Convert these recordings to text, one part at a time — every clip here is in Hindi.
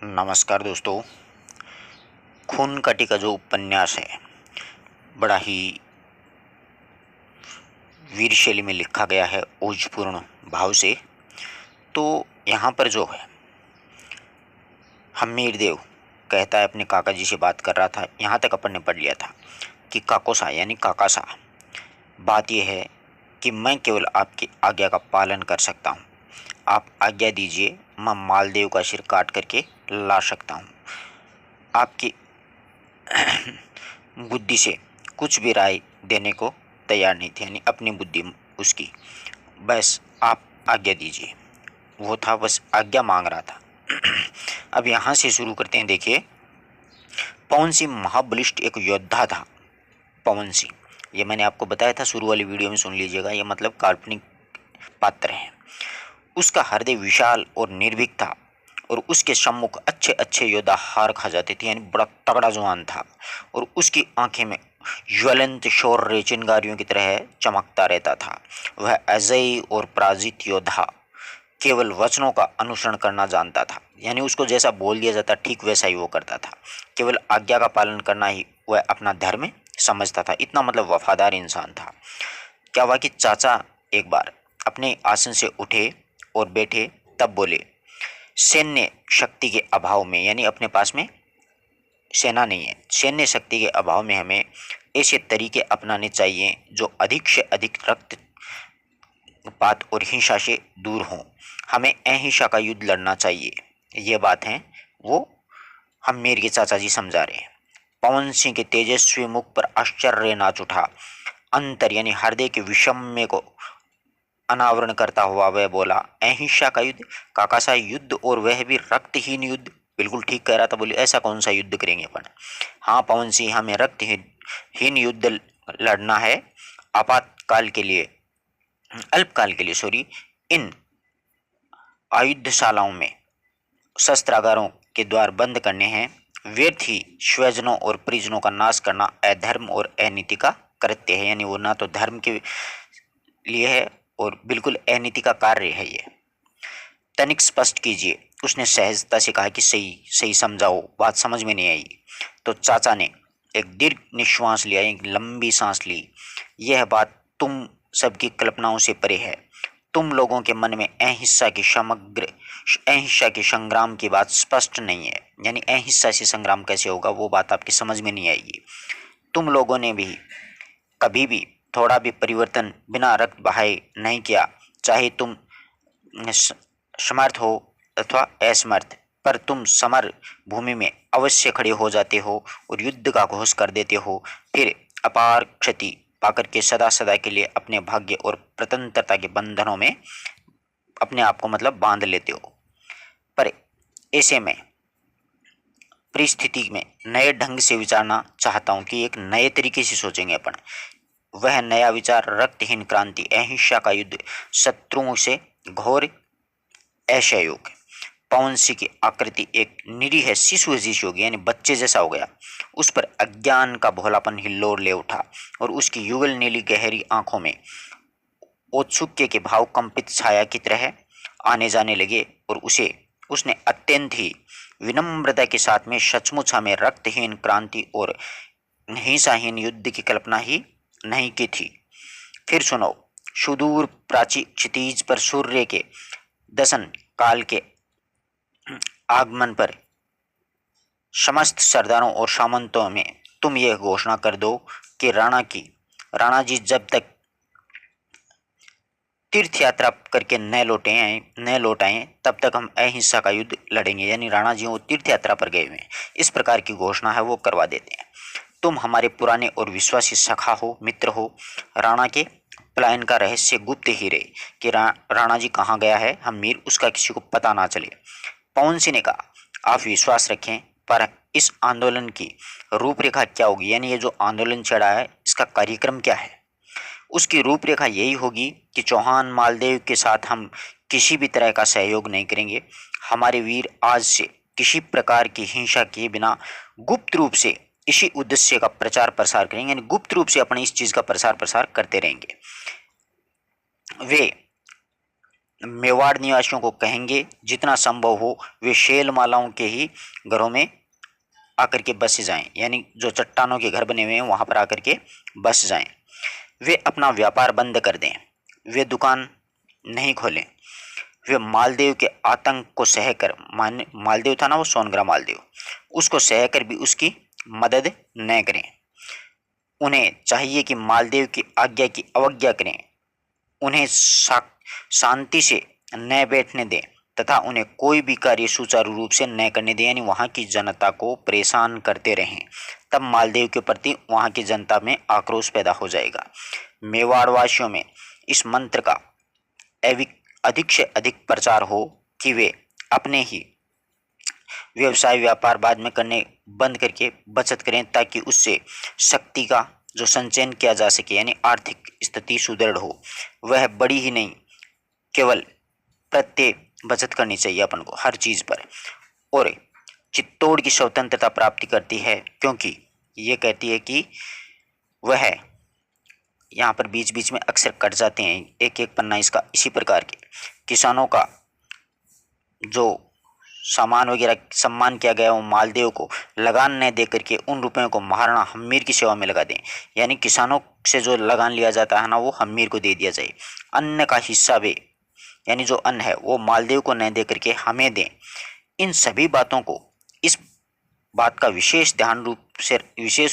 नमस्कार दोस्तों। खून कटी का जो उपन्यास है बड़ा ही वीर शैली में लिखा गया है, ओजपूर्ण भाव से। तो यहाँ पर जो है हम्मीर देव कहता है, अपने काका जी से बात कर रहा था, यहाँ तक अपन ने पढ़ लिया था कि काकोसा यानी काकासा, बात यह है कि मैं केवल आपकी आज्ञा का पालन कर सकता हूँ। आप आज्ञा दीजिए, मैं मालदेव का सिर काट करके ला सकता हूँ। आपकी बुद्धि से कुछ भी राय देने को तैयार नहीं थे, यानी अपनी बुद्धि उसकी, बस आप आज्ञा दीजिए। वो था, बस आज्ञा मांग रहा था। अब यहाँ से शुरू करते हैं। देखिए, पवन सिंह महाबलिष्ठ एक योद्धा था। पवन सिंह, ये मैंने आपको बताया था, शुरू वाली वीडियो में सुन लीजिएगा। ये मतलब काल्पनिक पात्र है। उसका हृदय विशाल और निर्भीक था और उसके सम्मुख अच्छे अच्छे योद्धा हार खा जाते थे, यानी बड़ा तगड़ा जवान था। और उसकी आंखें में ज्वलंत शौर्य चिंगारियों की तरह चमकता रहता था। वह अजय और पराजित योद्धा केवल वचनों का अनुसरण करना जानता था, यानी उसको जैसा बोल दिया जाता ठीक वैसा ही वो करता था। केवल आज्ञा का पालन करना ही वह अपना धर्म समझता था। इतना मतलब वफादार इंसान था। क्या हुआ कि चाचा एक बार अपने आसन से उठे और बैठे, तब बोले, सैन्य शक्ति के अभाव में, यानी अपने पास में सेना नहीं है, सैन्य शक्ति के अभाव में हमें ऐसे तरीके अपनाने चाहिए जो अधिक से अधिक रक्तपात और हिंसा से दूर हों। हमें अहिंसा का युद्ध लड़ना चाहिए। ये बात है वो हम मेरे के चाचा जी समझा रहे हैं। पवन सिंह के तेजस्वी मुख पर आश्चर्य नाच उठा। अंतर यानी हृदय के विषम्य को अनावरण करता हुआ वह बोला, अहिंसा का युद्ध? काका सा युद्ध, और वह भी रक्तहीन युद्ध? बिल्कुल ठीक कह रहा था। बोले, ऐसा कौन सा युद्ध करेंगे अपन? हाँ पवन सिंह, हमें रक्तहीन युद्ध लड़ना है। आपातकाल के लिए, अल्पकाल के लिए सॉरी, इन आयुधशालाओं में शस्त्रागारों के द्वार बंद करने हैं। व्यर्थ ही स्वजनों और परिजनों का नाश करना अधर्म और अनीति का कृत्य है, यानी वो ना तो धर्म के लिए है और बिल्कुल अनीति का कार्य है। ये तनिक स्पष्ट कीजिए, उसने सहजता से कहा कि सही सही समझाओ, बात समझ में नहीं आई। तो चाचा ने एक दीर्घ निश्वास लिया, एक लंबी सांस ली। यह बात तुम सबकी कल्पनाओं से परे है। तुम लोगों के मन में अहिंसा के संग्राम की बात स्पष्ट नहीं है, यानी अहिंसा से संग्राम कैसे होगा वो बात आपकी समझ में नहीं आएगी। तुम लोगों ने भी कभी भी थोड़ा भी परिवर्तन बिना रक्त बहाए नहीं किया, चाहे तुम समर्थ हो अथवा असमर्थ, पर तुम समर भूमि में अवश्य खड़े हो जाते हो और युद्ध का घोष कर देते हो। फिर अपार क्षति पाकर के सदा सदा के लिए अपने भाग्य और स्वतंत्रता के बंधनों में अपने आप को मतलब बांध लेते हो। पर ऐसे में परिस्थिति में नए ढंग से विचारना चाहता हूं कि एक नए तरीके से सोचेंगे अपन। वह नया विचार रक्तहीन क्रांति, अहिंसा का युद्ध, शत्रुओं से घोर असहयोग। पवन सिंह की आकृति एक निरीह शिशु जैसी होगी, यानी बच्चे जैसा हो गया। उस पर अज्ञान का भोलापन हिल्लोर ले उठा और उसकी युगल नीली गहरी आंखों में औत्सुक्य के भाव कंपित छाया की तरह आने जाने लगे। और उसने अत्यंत ही विनम्रता के साथ में सचमुच हमें रक्तहीन क्रांति और हिंसाहीन युद्ध की कल्पना ही नहीं की थी। फिर सुनो, सुदूर प्राची क्षितिज पर सूर्य के दशन काल के आगमन पर समस्त सरदारों और सामंतों में तुम यह घोषणा कर दो कि राणा जी जब तक तीर्थ यात्रा करके न लौट आए तब तक हम अहिंसा का युद्ध लड़ेंगे, यानी राणा जी वो तीर्थ यात्रा पर गए हुए हैं। इस प्रकार की घोषणा है वो करवा देते हैं। तुम हमारे पुराने और विश्वासी सखा हो, मित्र हो। राणा के पलायन का रहस्य गुप्त ही रहे कि राणा जी कहाँ गया है, हम मीर उसका किसी को पता ना चले। पवन सिंह ने कहा, आप विश्वास रखें, पर इस आंदोलन की रूपरेखा क्या होगी, यानी ये जो आंदोलन चढ़ा है इसका कार्यक्रम क्या है। उसकी रूपरेखा यही होगी कि चौहान मालदेव के साथ हम किसी भी तरह का सहयोग नहीं करेंगे। हमारे वीर आज से किसी प्रकार की हिंसा किए बिना गुप्त रूप से इसी उद्देश्य का प्रचार प्रसार करेंगे, यानी गुप्त रूप से अपने इस चीज का प्रसार प्रसार करते रहेंगे। वे मेवाड़ निवासियों को कहेंगे जितना संभव हो वे शेल मालाओं के ही घरों में आकर के बस जाएं, यानी जो चट्टानों के घर बने हुए हैं वहां पर आकर के बस जाएं। वे अपना व्यापार बंद कर दें, वे दुकान नहीं खोलें, वे मालदेव के आतंक को सहकर, मालदेव था ना वो सोनग्रा मालदेव, उसको सहकर भी उसकी मदद न करें। उन्हें चाहिए कि मालदेव की आज्ञा की अवज्ञा करें, उन्हें शांति से न बैठने दें तथा उन्हें कोई भी कार्य सुचारू रूप से न करने दें, यानी वहां की जनता को परेशान करते रहें। तब मालदेव के प्रति वहां की जनता में आक्रोश पैदा हो जाएगा। मेवाड़ वासियों में इस मंत्र का अधिक से अधिक प्रचार हो कि वे अपने ही व्यवसाय व्यापार बाद में करने बंद करके बचत करें, ताकि उससे शक्ति का जो संचयन किया जा सके, यानी आर्थिक स्थिति सुदृढ़ हो। वह बड़ी ही नहीं, केवल प्रत्येक बचत करनी चाहिए अपन को हर चीज पर। और चित्तौड़ की स्वतंत्रता प्राप्ति करती है क्योंकि ये कहती है कि वह, यहाँ पर बीच बीच में अक्सर कट जाते हैं एक एक पन्ना इसका, इसी प्रकार के किसानों का जो सामान वगैरह सम्मान किया गया वो मालदेव को लगान न दे करके उन रुपयों को महाराणा हम्मीर की सेवा में लगा दें, यानी किसानों से जो लगान लिया जाता है ना वो हम्मीर को दे दिया जाए। अन्न का हिस्सा वे, यानी जो अन्न है वो मालदेव को न दे करके हमें दें। इन सभी बातों को, इस बात का विशेष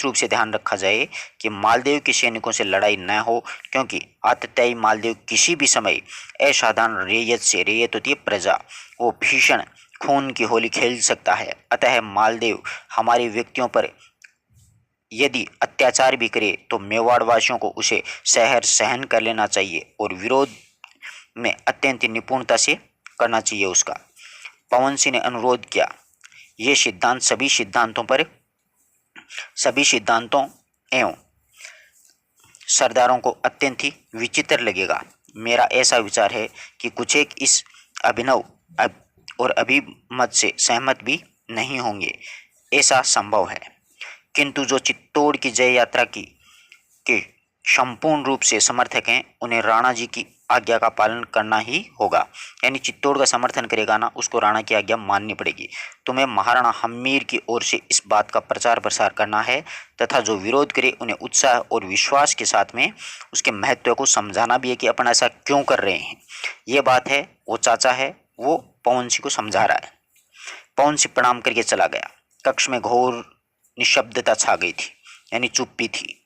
रूप से ध्यान रखा जाए कि मालदेव के सैनिकों से लड़ाई न हो, क्योंकि आततायी मालदेव किसी भी समय असाधारण रेयत होती है प्रजा, वो भीषण खून की होली खेल सकता है। अतः मालदेव हमारे व्यक्तियों पर यदि अत्याचार भी करे तो मेवाड़ वासियों को उसे सहन कर लेना चाहिए और विरोध में अत्यंत निपुणता से करना चाहिए उसका। पवन सिंह ने अनुरोध किया, ये सिद्धांत सभी सिद्धांतों एवं सरदारों को अत्यंत ही विचित्र लगेगा। मेरा ऐसा विचार है कि कुछ एक इस अभिनव और अभिमत से सहमत भी नहीं होंगे, ऐसा संभव है। किंतु जो चित्तौड़ की जय यात्रा के संपूर्ण रूप से समर्थक हैं उन्हें राणा जी की आज्ञा का पालन करना ही होगा, यानी चित्तौड़ का समर्थन करेगा ना उसको राणा की आज्ञा माननी पड़ेगी। तुम्हें महाराणा हम्मीर की ओर से इस बात का प्रचार प्रसार करना है तथा जो विरोध करे उन्हें उत्साह और विश्वास के साथ में उसके महत्व को समझाना भी है कि अपन ऐसा क्यों कर रहे हैं। ये बात है, वो चाचा है वो पवन सिंह को समझा रहा है। पवन सिंह प्रणाम करके चला गया। कक्ष में घोर निशब्दता छा गई थी, यानी चुप्पी थी।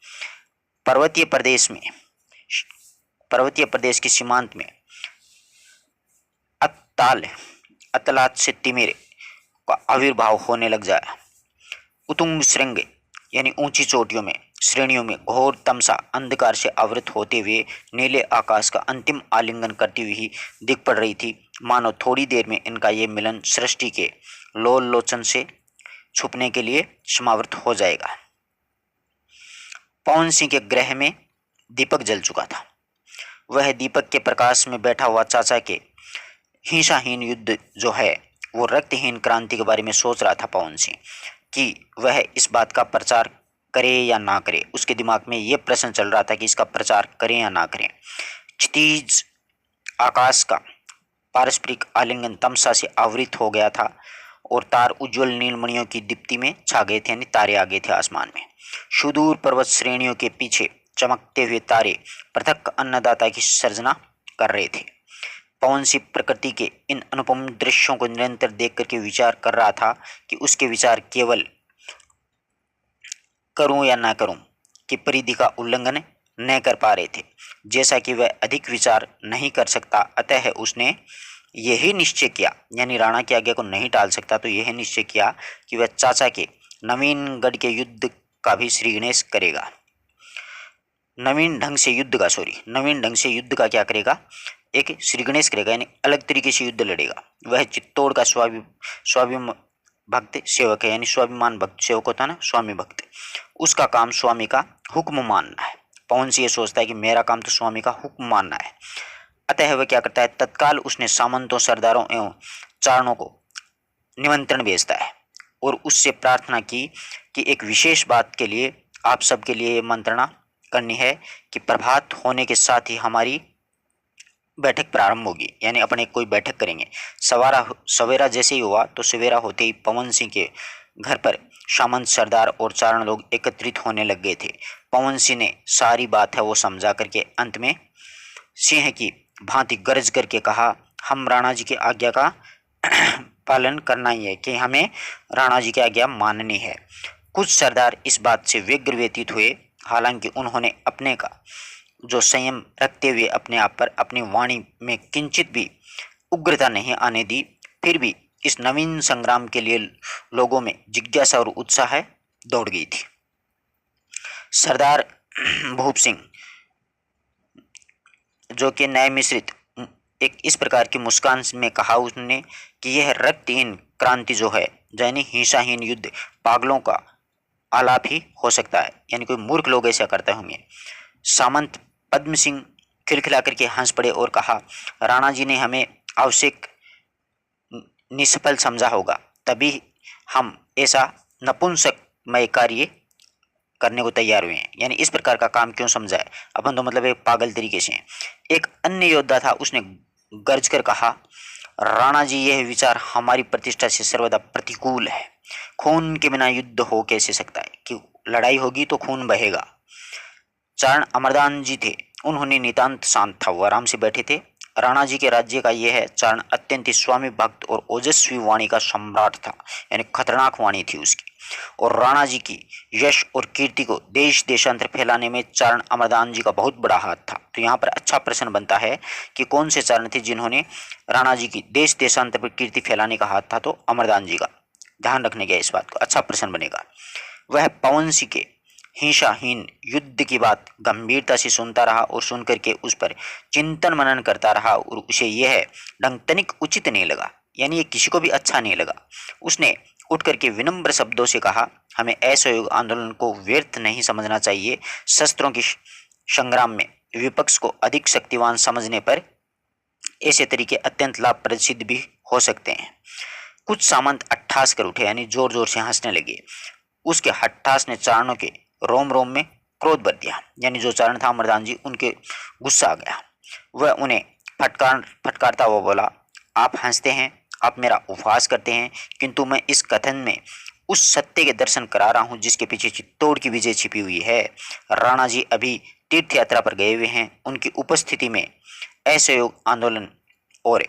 पर्वतीय प्रदेश के सीमांत में अतलात से तिमिर का आविर्भाव होने लग जाया। उत्तुंग श्रृंग यानी ऊंची चोटियों में श्रेणियों में घोर तमसा अंधकार से आवृत होते हुए नीले आकाश का अंतिम आलिंगन करती हुई दिख पड़ रही थी, मानो थोड़ी देर में इनका ये मिलन सृष्टि के लोल लोचन से छुपने के लिए समावृत हो जाएगा। पवन सिंह के गृह में दीपक जल चुका था। वह दीपक के प्रकाश में बैठा हुआ चाचा के हिंसाहीन युद्ध जो है वो रक्तहीन क्रांति के बारे में सोच रहा था पवन सिंह कि वह इस बात का प्रचार करे या ना करे। उसके दिमाग में यह प्रश्न चल रहा था कि इसका प्रचार करें या ना करें। क्षितिज आकाश का पारस्परिक आलिंगन तमसा से आवृत हो गया था और तार उज्जवल नीलमणियों की दीप्ति में छा गए थे, यानी तारे आ गए थे आसमान में। सुदूर पर्वत श्रेणियों के पीछे चमकते हुए तारे पृथक अन्नदाता की सर्जना कर रहे थे। पवन सिंह प्रकृति के इन अनुपम दृश्यों को निरंतर देख करके विचार कर रहा था कि उसके विचार केवल करूं या ना करूं कि परिधि का उल्लंघन न कर पा रहे थे। जैसा कि वह अधिक विचार नहीं कर सकता, अतः उसने यही निश्चय किया, यानी राणा की आज्ञा को नहीं टाल सकता, तो यह निश्चय किया कि वह चाचा के नवीनगढ़ के युद्ध का भी श्री गणेश करेगा। नवीन ढंग से युद्ध का क्या करेगा, एक श्री गणेश करेगा, यानी अलग तरीके से युद्ध लड़ेगा। वह चित्तौड़ का स्वाभिमान भक्त सेवक है, यानी स्वाभिमान भक्त सेवक होता है ना, स्वामी भक्त। उसका काम स्वामी का हुक्म मानना है। पवन सिंह ये सोचता है कि मेरा काम तो स्वामी का हुक्म मानना है। अतः वह क्या करता है, तत्काल उसने सामंतों सरदारों एवं चारणों को निमंत्रण भेजता है और उससे प्रार्थना की कि एक विशेष बात के लिए आप सबके लिए मंत्रणा करनी है कि प्रभात होने के साथ ही हमारी बैठक प्रारंभ होगी, यानी अपन एक कोई बैठक करेंगे। सवेरा जैसे ही हुआ तो सवेरा होते ही पवन सिंह के घर पर सामंत, सरदार और चारण लोग एकत्रित होने लग गए थे। पवन सिंह ने सारी बात है वो समझा करके अंत में सिंह की भांति गरज करके कहा, हम राणा जी की आज्ञा का पालन करना ही है, कि हमें राणा जी की आज्ञा माननी है। कुछ सरदार इस बात से व्यग्र व्यतीत हुए, हालांकि उन्होंने अपने का जो संयम रखते हुए अपने आप पर अपनी वाणी में किंचित भी उग्रता नहीं आने दी। फिर भी इस नवीन संग्राम के लिए लोगों में जिज्ञासा और उत्साह दौड़ गई थी। सरदार भूप सिंह जो कि न्याय मिश्रित एक इस प्रकार की मुस्कान में कहा उसने कि यह रक्तहीन क्रांति जो है, यानी हिंसाहीन युद्ध पागलों का आलाप ही हो सकता है, यानी कोई मूर्ख लोग ऐसा करते होंगे। सामंत पद्म सिंह खिलखिला करके हंस पड़े और कहा, राणा जी ने हमें आवश्यक निष्फल समझा होगा, तभी हम ऐसा नपुंसकमय कार्य करने को तैयार हुए हैं, यानी इस प्रकार का काम क्यों समझा है अपन, तो मतलब एक पागल तरीके से। एक अन्य योद्धा था, उसने गर्ज कर कहा, राणा जी यह विचार हमारी प्रतिष्ठा से सर्वदा प्रतिकूल है। खून के बिना युद्ध हो कैसे सकता है, कि लड़ाई होगी तो खून बहेगा। चारण अमरदान जी थे, उन्होंने नितांत शांत था, वो आराम से बैठे थे। राणा जी के राज्य का यह है चारण अत्यंत स्वामी भक्त और ओजस्वी वाणी का सम्राट था, यानी खतरनाक वाणी थी उसकी। और राणा जी की यश और कीर्ति को देश देशांतर फैलाने में चारण अमरदान जी का बहुत बड़ा हाथ था। तो यहाँ पर अच्छा प्रश्न बनता है कि कौन से चारण थे जिन्होंने राणा जी की देश देशांतर पर कीर्ति फैलाने का हाथ था, तो अमरदान जी का ध्यान रखने गया इस बात को, अच्छा प्रश्न बनेगा। वह पवन सिंह के हिंसाहीन युद्ध की बात गंभीरता से सुनता रहा और सुनकर के उस पर चिंतन मनन करता रहा, और उसे यह ढंग तनिक उचित नहीं लगा, यानी ये किसी को भी अच्छा नहीं लगा। उसने उठ करके विनम्र शब्दों से कहा, हमें असहयोग आंदोलन को व्यर्थ नहीं समझना चाहिए। शस्त्रों की संग्राम में विपक्ष को अधिक शक्तिवान समझने पर ऐसे तरीके अत्यंत लाभप्रद सिद्ध भी हो सकते हैं। कुछ सामंत अट्ठास कर उठे, यानी जोर जोर से हंसने लगे। उसके हट्ठास ने चारणों के रोम रोम में क्रोध भर दिया, यानी जो चारण था अमरदान जी, उनके गुस्सा आ गया। वह उन्हें फटकारता हुआ बोला, आप हंसते हैं, आप मेरा उपहास करते हैं, किंतु मैं इस कथन में उस सत्य के दर्शन करा रहा हूं जिसके पीछे चित्तौड़ की विजय छिपी हुई है। राणा जी अभी तीर्थ यात्रा पर गए हुए हैं, उनकी उपस्थिति में असहयोग आंदोलन और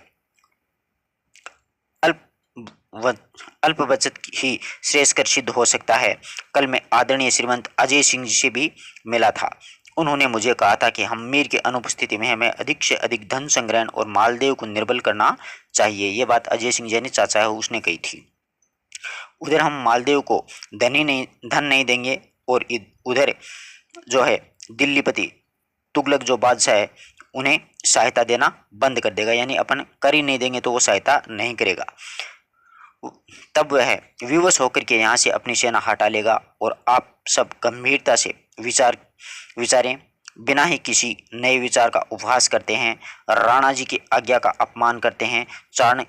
अल्प बचत ही श्रेयस्कर सिद्ध हो सकता है। कल मैं आदरणीय श्रीमंत अजय सिंह जी से भी मिला था, उन्होंने मुझे कहा था कि हम मीर की अनुपस्थिति में हमें अधिक से अधिक धन संग्रहण और मालदेव को निर्बल करना चाहिए। ये बात अजय सिंह जी ने चाचा है उसने कही थी। उधर हम मालदेव को धन नहीं देंगे, और उधर जो है दिल्लीपति तुगलक जो बादशाह है उन्हें सहायता देना बंद कर देगा, यानी अपन कर ही नहीं देंगे तो वो सहायता नहीं करेगा। तब वह विवश होकर के यहाँ से अपनी सेना हटा लेगा, और आप सब गंभीरता से विचारें, बिना ही किसी नए विचार का उपहास करते हैं, राणा जी की आज्ञा का अपमान करते हैं। चारण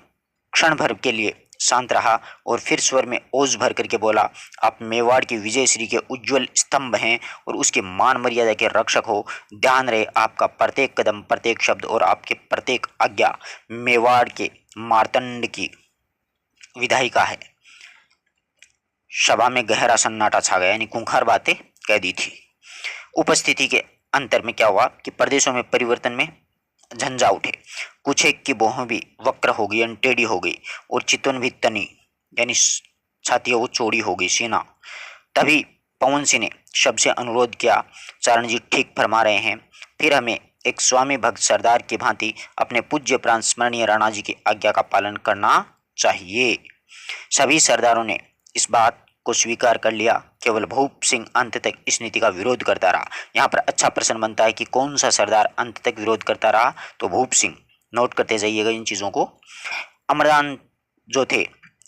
क्षण भर के लिए शांत रहा और फिर स्वर में ओज भर करके बोला, आप मेवाड़ की विजय श्री के उज्जवल स्तंभ हैं और उसके मान मर्यादा के रक्षक हो। ध्यान रहे, आपका प्रत्येक कदम, प्रत्येक शब्द और आपके प्रत्येक आज्ञा मेवाड़ के मार्तंड की विधायिका है। सभा में गहरा सन्नाटा छा गया, यानी खूंखार बातें कह दी थी। उपस्थिति के अंतर में क्या हुआ कि प्रदेशों में परिवर्तन में झंझा उठे। कुछ एक की बाहों भी वक्र हो गई, टेढ़ी हो गई, और चितवन भी तनी, यानी छाती वो चौड़ी हो गई सीना। तभी पवन सिंह ने सबसे अनुरोध किया, चारण जी ठीक फरमा रहे हैं, फिर हमें एक स्वामी भक्त सरदार की भांति अपने पूज्य प्राण स्मरणीय राणा जी की आज्ञा का पालन करना चाहिए। सभी सरदारों ने इस बात को स्वीकार कर लिया, केवल भूप सिंह अंत तक इस नीति का विरोध करता रहा। यहाँ पर अच्छा प्रश्न बनता है कि कौन सा सरदार अंत तक विरोध करता रहा, तो भूप सिंह। नोट करते जाइएगा इन चीज़ों को। अमरदान जो थे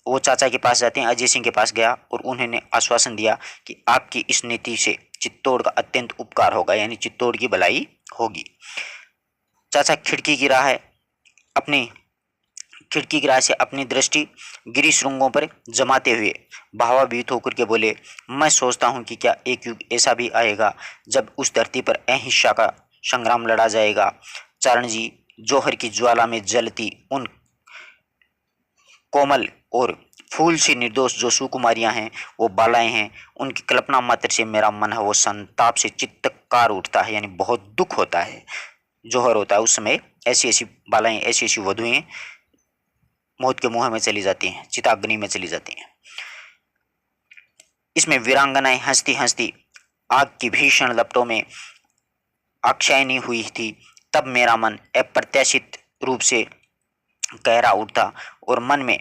वो चाचा के पास जाते हैं, अजय सिंह के पास गया और उन्होंने आश्वासन दिया कि आपकी इस नीति से चित्तौड़ का अत्यंत उपकार होगा, यानी चित्तौड़ की भलाई होगी। चाचा खिड़की की राह से अपनी दृष्टि गिरी श्रृंगों पर जमाते हुए भावान्वित होकर के बोले, मैं सोचता हूँ कि क्या एक युग ऐसा भी आएगा जब उस धरती पर अहिंसा का संग्राम लड़ा जाएगा। चारण जी, जौहर की ज्वाला में जलती उन कोमल और फूल सी निर्दोष जो सुकुमारियां हैं, वो बालाएं हैं, उनकी कल्पना मात्र से मेरा मन है वो संताप से चित्तकार उठता है, यानी बहुत दुख होता है। जौहर होता है उस समय, ऐसी ऐसी बालाएं, ऐसी ऐसी वधुएं मौत के मुंह में चली जाती हैं, चिताग्नि में चली जाती हैं। इसमें वीरांगनाएं हंसती हंसती आग की भीषण लपटों में आख्यायनी हुई थी। तब मेरा मन अप्रत्याशित रूप से गहरा उठता और मन में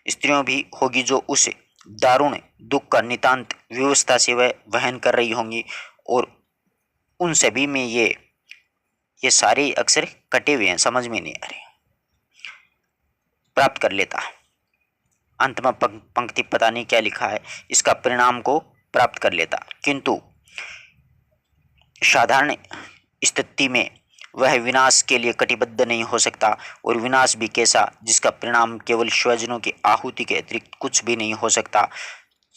स्त्रियों भी होगी जो उस दारुण दुख का नितांत व्यवस्था से वह वहन कर रही होंगी, और उन सभी में ये सारे अक्षर कटे हुए हैं, समझ में नहीं आ रहे। प्राप्त कर लेता, अंत में पंक्ति पता नहीं क्या लिखा है, इसका परिणाम को प्राप्त कर लेता, किंतु साधारण स्थिति में वह विनाश के लिए कटिबद्ध नहीं हो सकता, और विनाश भी कैसा जिसका परिणाम केवल स्वजनों की आहुति के अतिरिक्त कुछ भी नहीं हो सकता।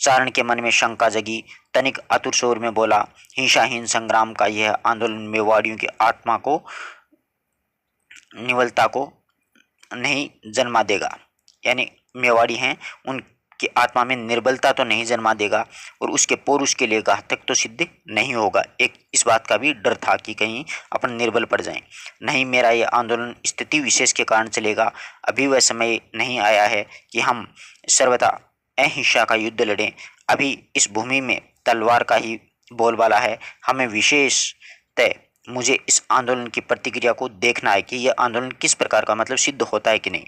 चारण के मन में शंका जगी, तनिक आतुर स्वर में बोला, हिंसाहीन संग्राम का यह आंदोलन मेवाड़ियों की आत्मा को निवलता को नहीं जन्मा देगा, यानी मेवाड़ी हैं उनकी आत्मा में निर्बलता तो नहीं जन्मा देगा, और उसके पौरुष के लिए घातक तो सिद्ध नहीं होगा। एक इस बात का भी डर था कि कहीं अपन निर्बल पड़ जाएं। नहीं, मेरा यह आंदोलन स्थिति विशेष के कारण चलेगा। अभी वह समय नहीं आया है कि हम सर्वथा अहिंसा का युद्ध लड़ें। अभी इस भूमि में तलवार का ही बोलबाला है। हमें विशेषतः मुझे इस आंदोलन की प्रतिक्रिया को देखना है कि यह आंदोलन किस प्रकार का मतलब सिद्ध होता है कि नहीं।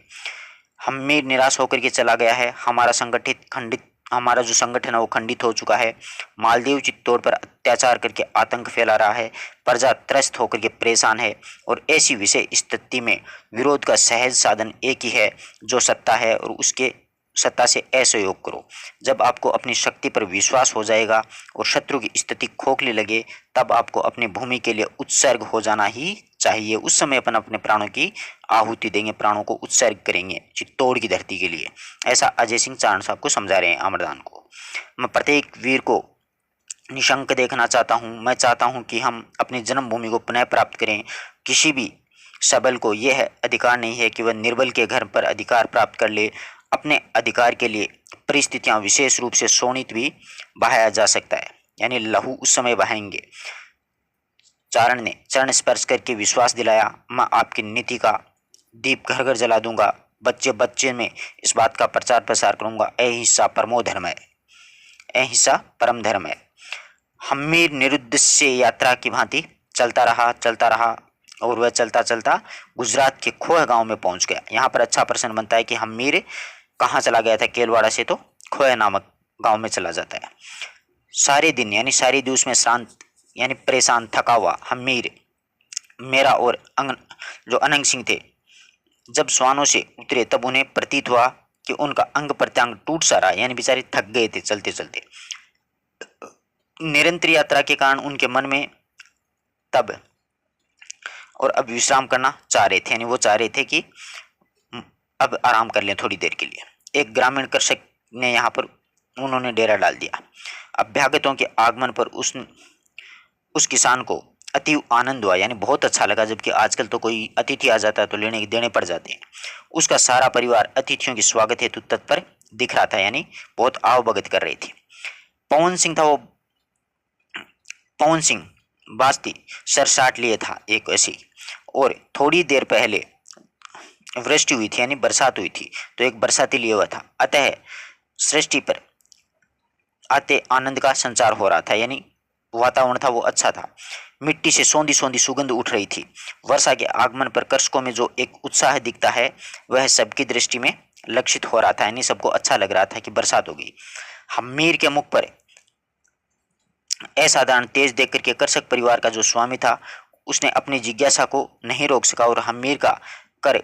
हमीर निराश होकर के चला गया है। हमारा जो संगठन है वो खंडित हो चुका है। मालदीव चित्तौड़ पर अत्याचार करके आतंक फैला रहा है। प्रजा त्रस्त होकर के परेशान है, और ऐसी विषय स्थिति में विरोध का सहज साधन एक ही है, जो सत्ता है, और उसके सत्ता से असहयोग करो। जब आपको अपनी शक्ति पर विश्वास हो जाएगा और शत्रु की स्थिति खोखली लगे, तब आपको अपनी भूमि के लिए उत्सर्ग हो जाना ही चाहिए। उस समय अपन अपने प्राणों की आहुति देंगे, प्राणों को उत्सर्ग करेंगे चित्तौड़ की धरती के लिए। ऐसा अजय सिंह चारण साहब को समझा रहे हैं अमरदान को। मैं प्रत्येक वीर को निशंक देखना चाहता हूँ। मैं चाहता हूँ कि हम अपनी जन्मभूमि को पुनः प्राप्त करें। किसी भी सबल को यह अधिकार नहीं है कि वह निर्बल के घर पर अधिकार प्राप्त कर ले। अपने अधिकार के लिए परिस्थितियां विशेष रूप से शोणित भी बहाया जा सकता है, यानी लहू उस समय बहाएंगे। चारण ने चरण स्पर्श करके विश्वास दिलाया, मैं आपकी नीति का दीप घर घर जला दूंगा। बच्चे बच्चे में इस बात का प्रचार प्रसार करूंगा, अहिंसा परमो धर्म है, अहिंसा परम धर्म है। हमीर निरुद्देश्य यात्रा की भांति चलता रहा और वह चलता चलता गुजरात के खोह गांव में पहुंच गया। यहाँ पर अच्छा प्रश्न बनता है कि हमीर कहाँ चला गया था? केलवाड़ा से तो खोह नामक गांव में चला जाता है। सारे दिन यानी सारे दिवस में श्रांत यानी परेशान थका हुआ हमीर मेरा और जो अनंग सिंह थे, जब स्वानों से उतरे तब उन्हें प्रतीत हुआ कि उनका अंग प्रत्यंग टूट सा रहा, यानी बेचारे थक गए थे चलते चलते। निरंतर यात्रा के कारण उनके मन में तब और अब विश्राम करना चाह रहे थे, यानी वो चाह रहे थे कि अब आराम कर लें थोड़ी देर के लिए। एक ग्रामीण कृषक ने यहाँ पर उन्होंने डेरा डाल दिया। अभ्यागतों के आगमन पर उस किसान को अति आनंद हुआ, यानी बहुत अच्छा लगा। जबकि आजकल तो कोई अतिथि आ जाता है तो लेने देने पड़ जाते हैं। उसका सारा परिवार अतिथियों के स्वागत हेतु तत्पर दिख रहा था, यानी बहुत आवभगत कर रही थी। पवन सिंह बास्ती सरसाट लिए था एक ऐसी, और थोड़ी देर पहले वृष्टि हुई थी यानी बरसात हुई थी, तो एक बरसाती लिए हुआ था। अतः सृष्टि पर आते आनंद का संचार हो रहा था, यानी वातावरण था वो अच्छा था। मिट्टी से सौंधी सौंधी सुगंध उठ रही थी। वर्षा के आगमन पर कृषकों में जो एक उत्साह दिखता है वह सबकी दृष्टि में लक्षित हो रहा था, यानी सबको अच्छा लग रहा था कि बरसात हो गई। हमीर के मुख पर असाधारण तेज देख करके कृषक परिवार का जो स्वामी था उसने अपनी जिज्ञासा को नहीं रोक सका, और हमीर का कर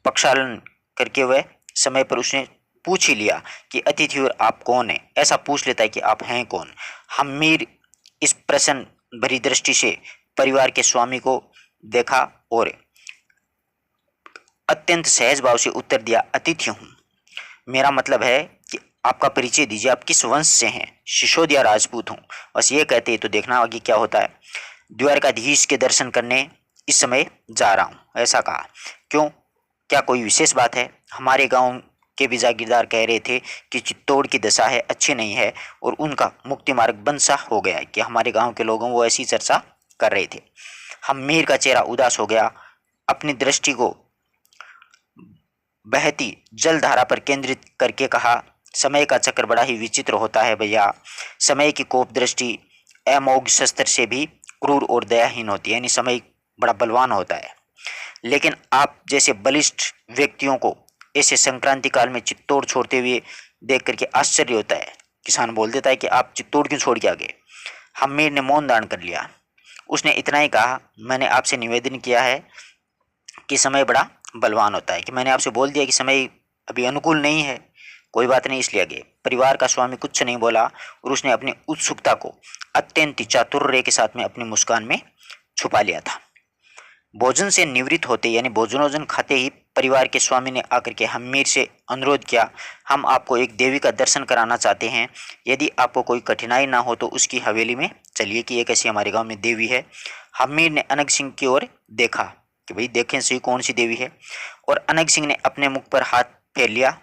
पक्षालन करके वह समय पर उसने पूछ ही लिया कि अतिथि और आप कौन हैं। ऐसा पूछ लेता है कि आप हैं कौन। हमीर इस प्रश्न भरी दृष्टि से परिवार के स्वामी को देखा और अत्यंत सहज भाव से उत्तर दिया, अतिथि हूँ। मेरा मतलब है कि आपका परिचय दीजिए, आप किस वंश से हैं? सिसोदिया राजपूत हूँ। बस ये कहते ही तो देखना आगे क्या होता है। द्वारकाधीश के दर्शन करने इस समय जा रहा हूँ, ऐसा कहा। क्यों, क्या कोई विशेष बात है? हमारे गांव के भी जागीरदार कह रहे थे कि चित्तौड़ की दशा है, अच्छी नहीं है, और उनका मुक्ति मार्ग बंद सा हो गया है, कि हमारे गांव के लोगों वो ऐसी चर्चा कर रहे थे। हम्मीर का चेहरा उदास हो गया, अपनी दृष्टि को बहती जलधारा पर केंद्रित करके कहा, समय का चक्र बड़ा ही विचित्र होता है भैया। समय की कोप दृष्टि अमोघ शस्त्र से भी क्रूर और दयाहीन होती है, यानी समय बड़ा बलवान होता है। लेकिन आप जैसे बलिष्ठ व्यक्तियों को ऐसे संक्रांति काल में चित्तौड़ छोड़ते हुए देख करके आश्चर्य होता है। किसान बोल देता है कि आप चित्तौड़ क्यों छोड़ के आ गए? हम्मीर ने मौन धारण कर लिया। उसने इतना ही कहा, मैंने आपसे निवेदन किया है कि समय बड़ा बलवान होता है, कि मैंने आपसे बोल दिया कि समय अभी अनुकूल नहीं है, कोई बात नहीं, इसलिए आगे। परिवार का स्वामी कुछ नहीं बोला और उसने अपनी उत्सुकता को अत्यंत चातुर्य के साथ में अपनी मुस्कान में छुपा लिया था। भोजन से निवृत्त होते, यानी भोजनोजन खाते ही परिवार के स्वामी ने आकर के हम्मीर से अनुरोध किया, हम आपको एक देवी का दर्शन कराना चाहते हैं, यदि आपको कोई कठिनाई ना हो तो उसकी हवेली में चलिए, कि एक ऐसी हमारे गांव में देवी है। हम्मीर ने अनग सिंह की ओर देखा कि भाई देखें सही कौन सी देवी है, और अनग सिंह ने अपने मुख पर हाथ फेर लिया,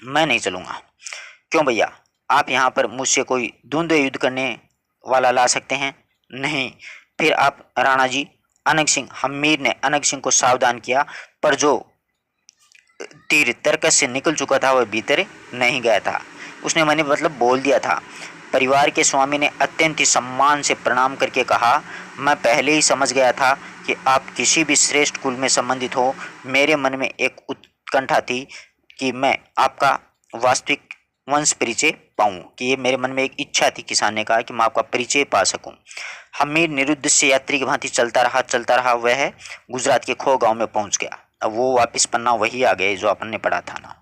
मैं नहीं चलूँगा। क्यों भैया, आप यहाँ पर मुझसे कोई द्वंद्व युद्ध करने वाला ला सकते हैं? नहीं। फिर आप राणा जी, अनग सिंह, हम्मीर ने अनग सिंह को सावधान किया, पर जो तीर तर्कस से निकल चुका था वह भीतर नहीं गया था। उसने मैंने मतलब बोल दिया था। परिवार के स्वामी ने अत्यंत ही सम्मान से प्रणाम करके कहा, मैं पहले ही समझ गया था कि आप किसी भी श्रेष्ठ कुल में संबंधित हो। मेरे मन में एक उत्कंठा थी कि मैं आपका वास्तविक वंश परिचय पाऊँ, कि ये मेरे मन में एक इच्छा थी, किसान ने कहा, कि मैं आपका परिचय पा सकूं। हम्मीर निरुद्देश्य यात्री की भांति चलता रहा। वह गुजरात के खो गांव में पहुंच गया। अब वो वापस पन्ना वही आ गए जो अपन ने पढ़ा था ना,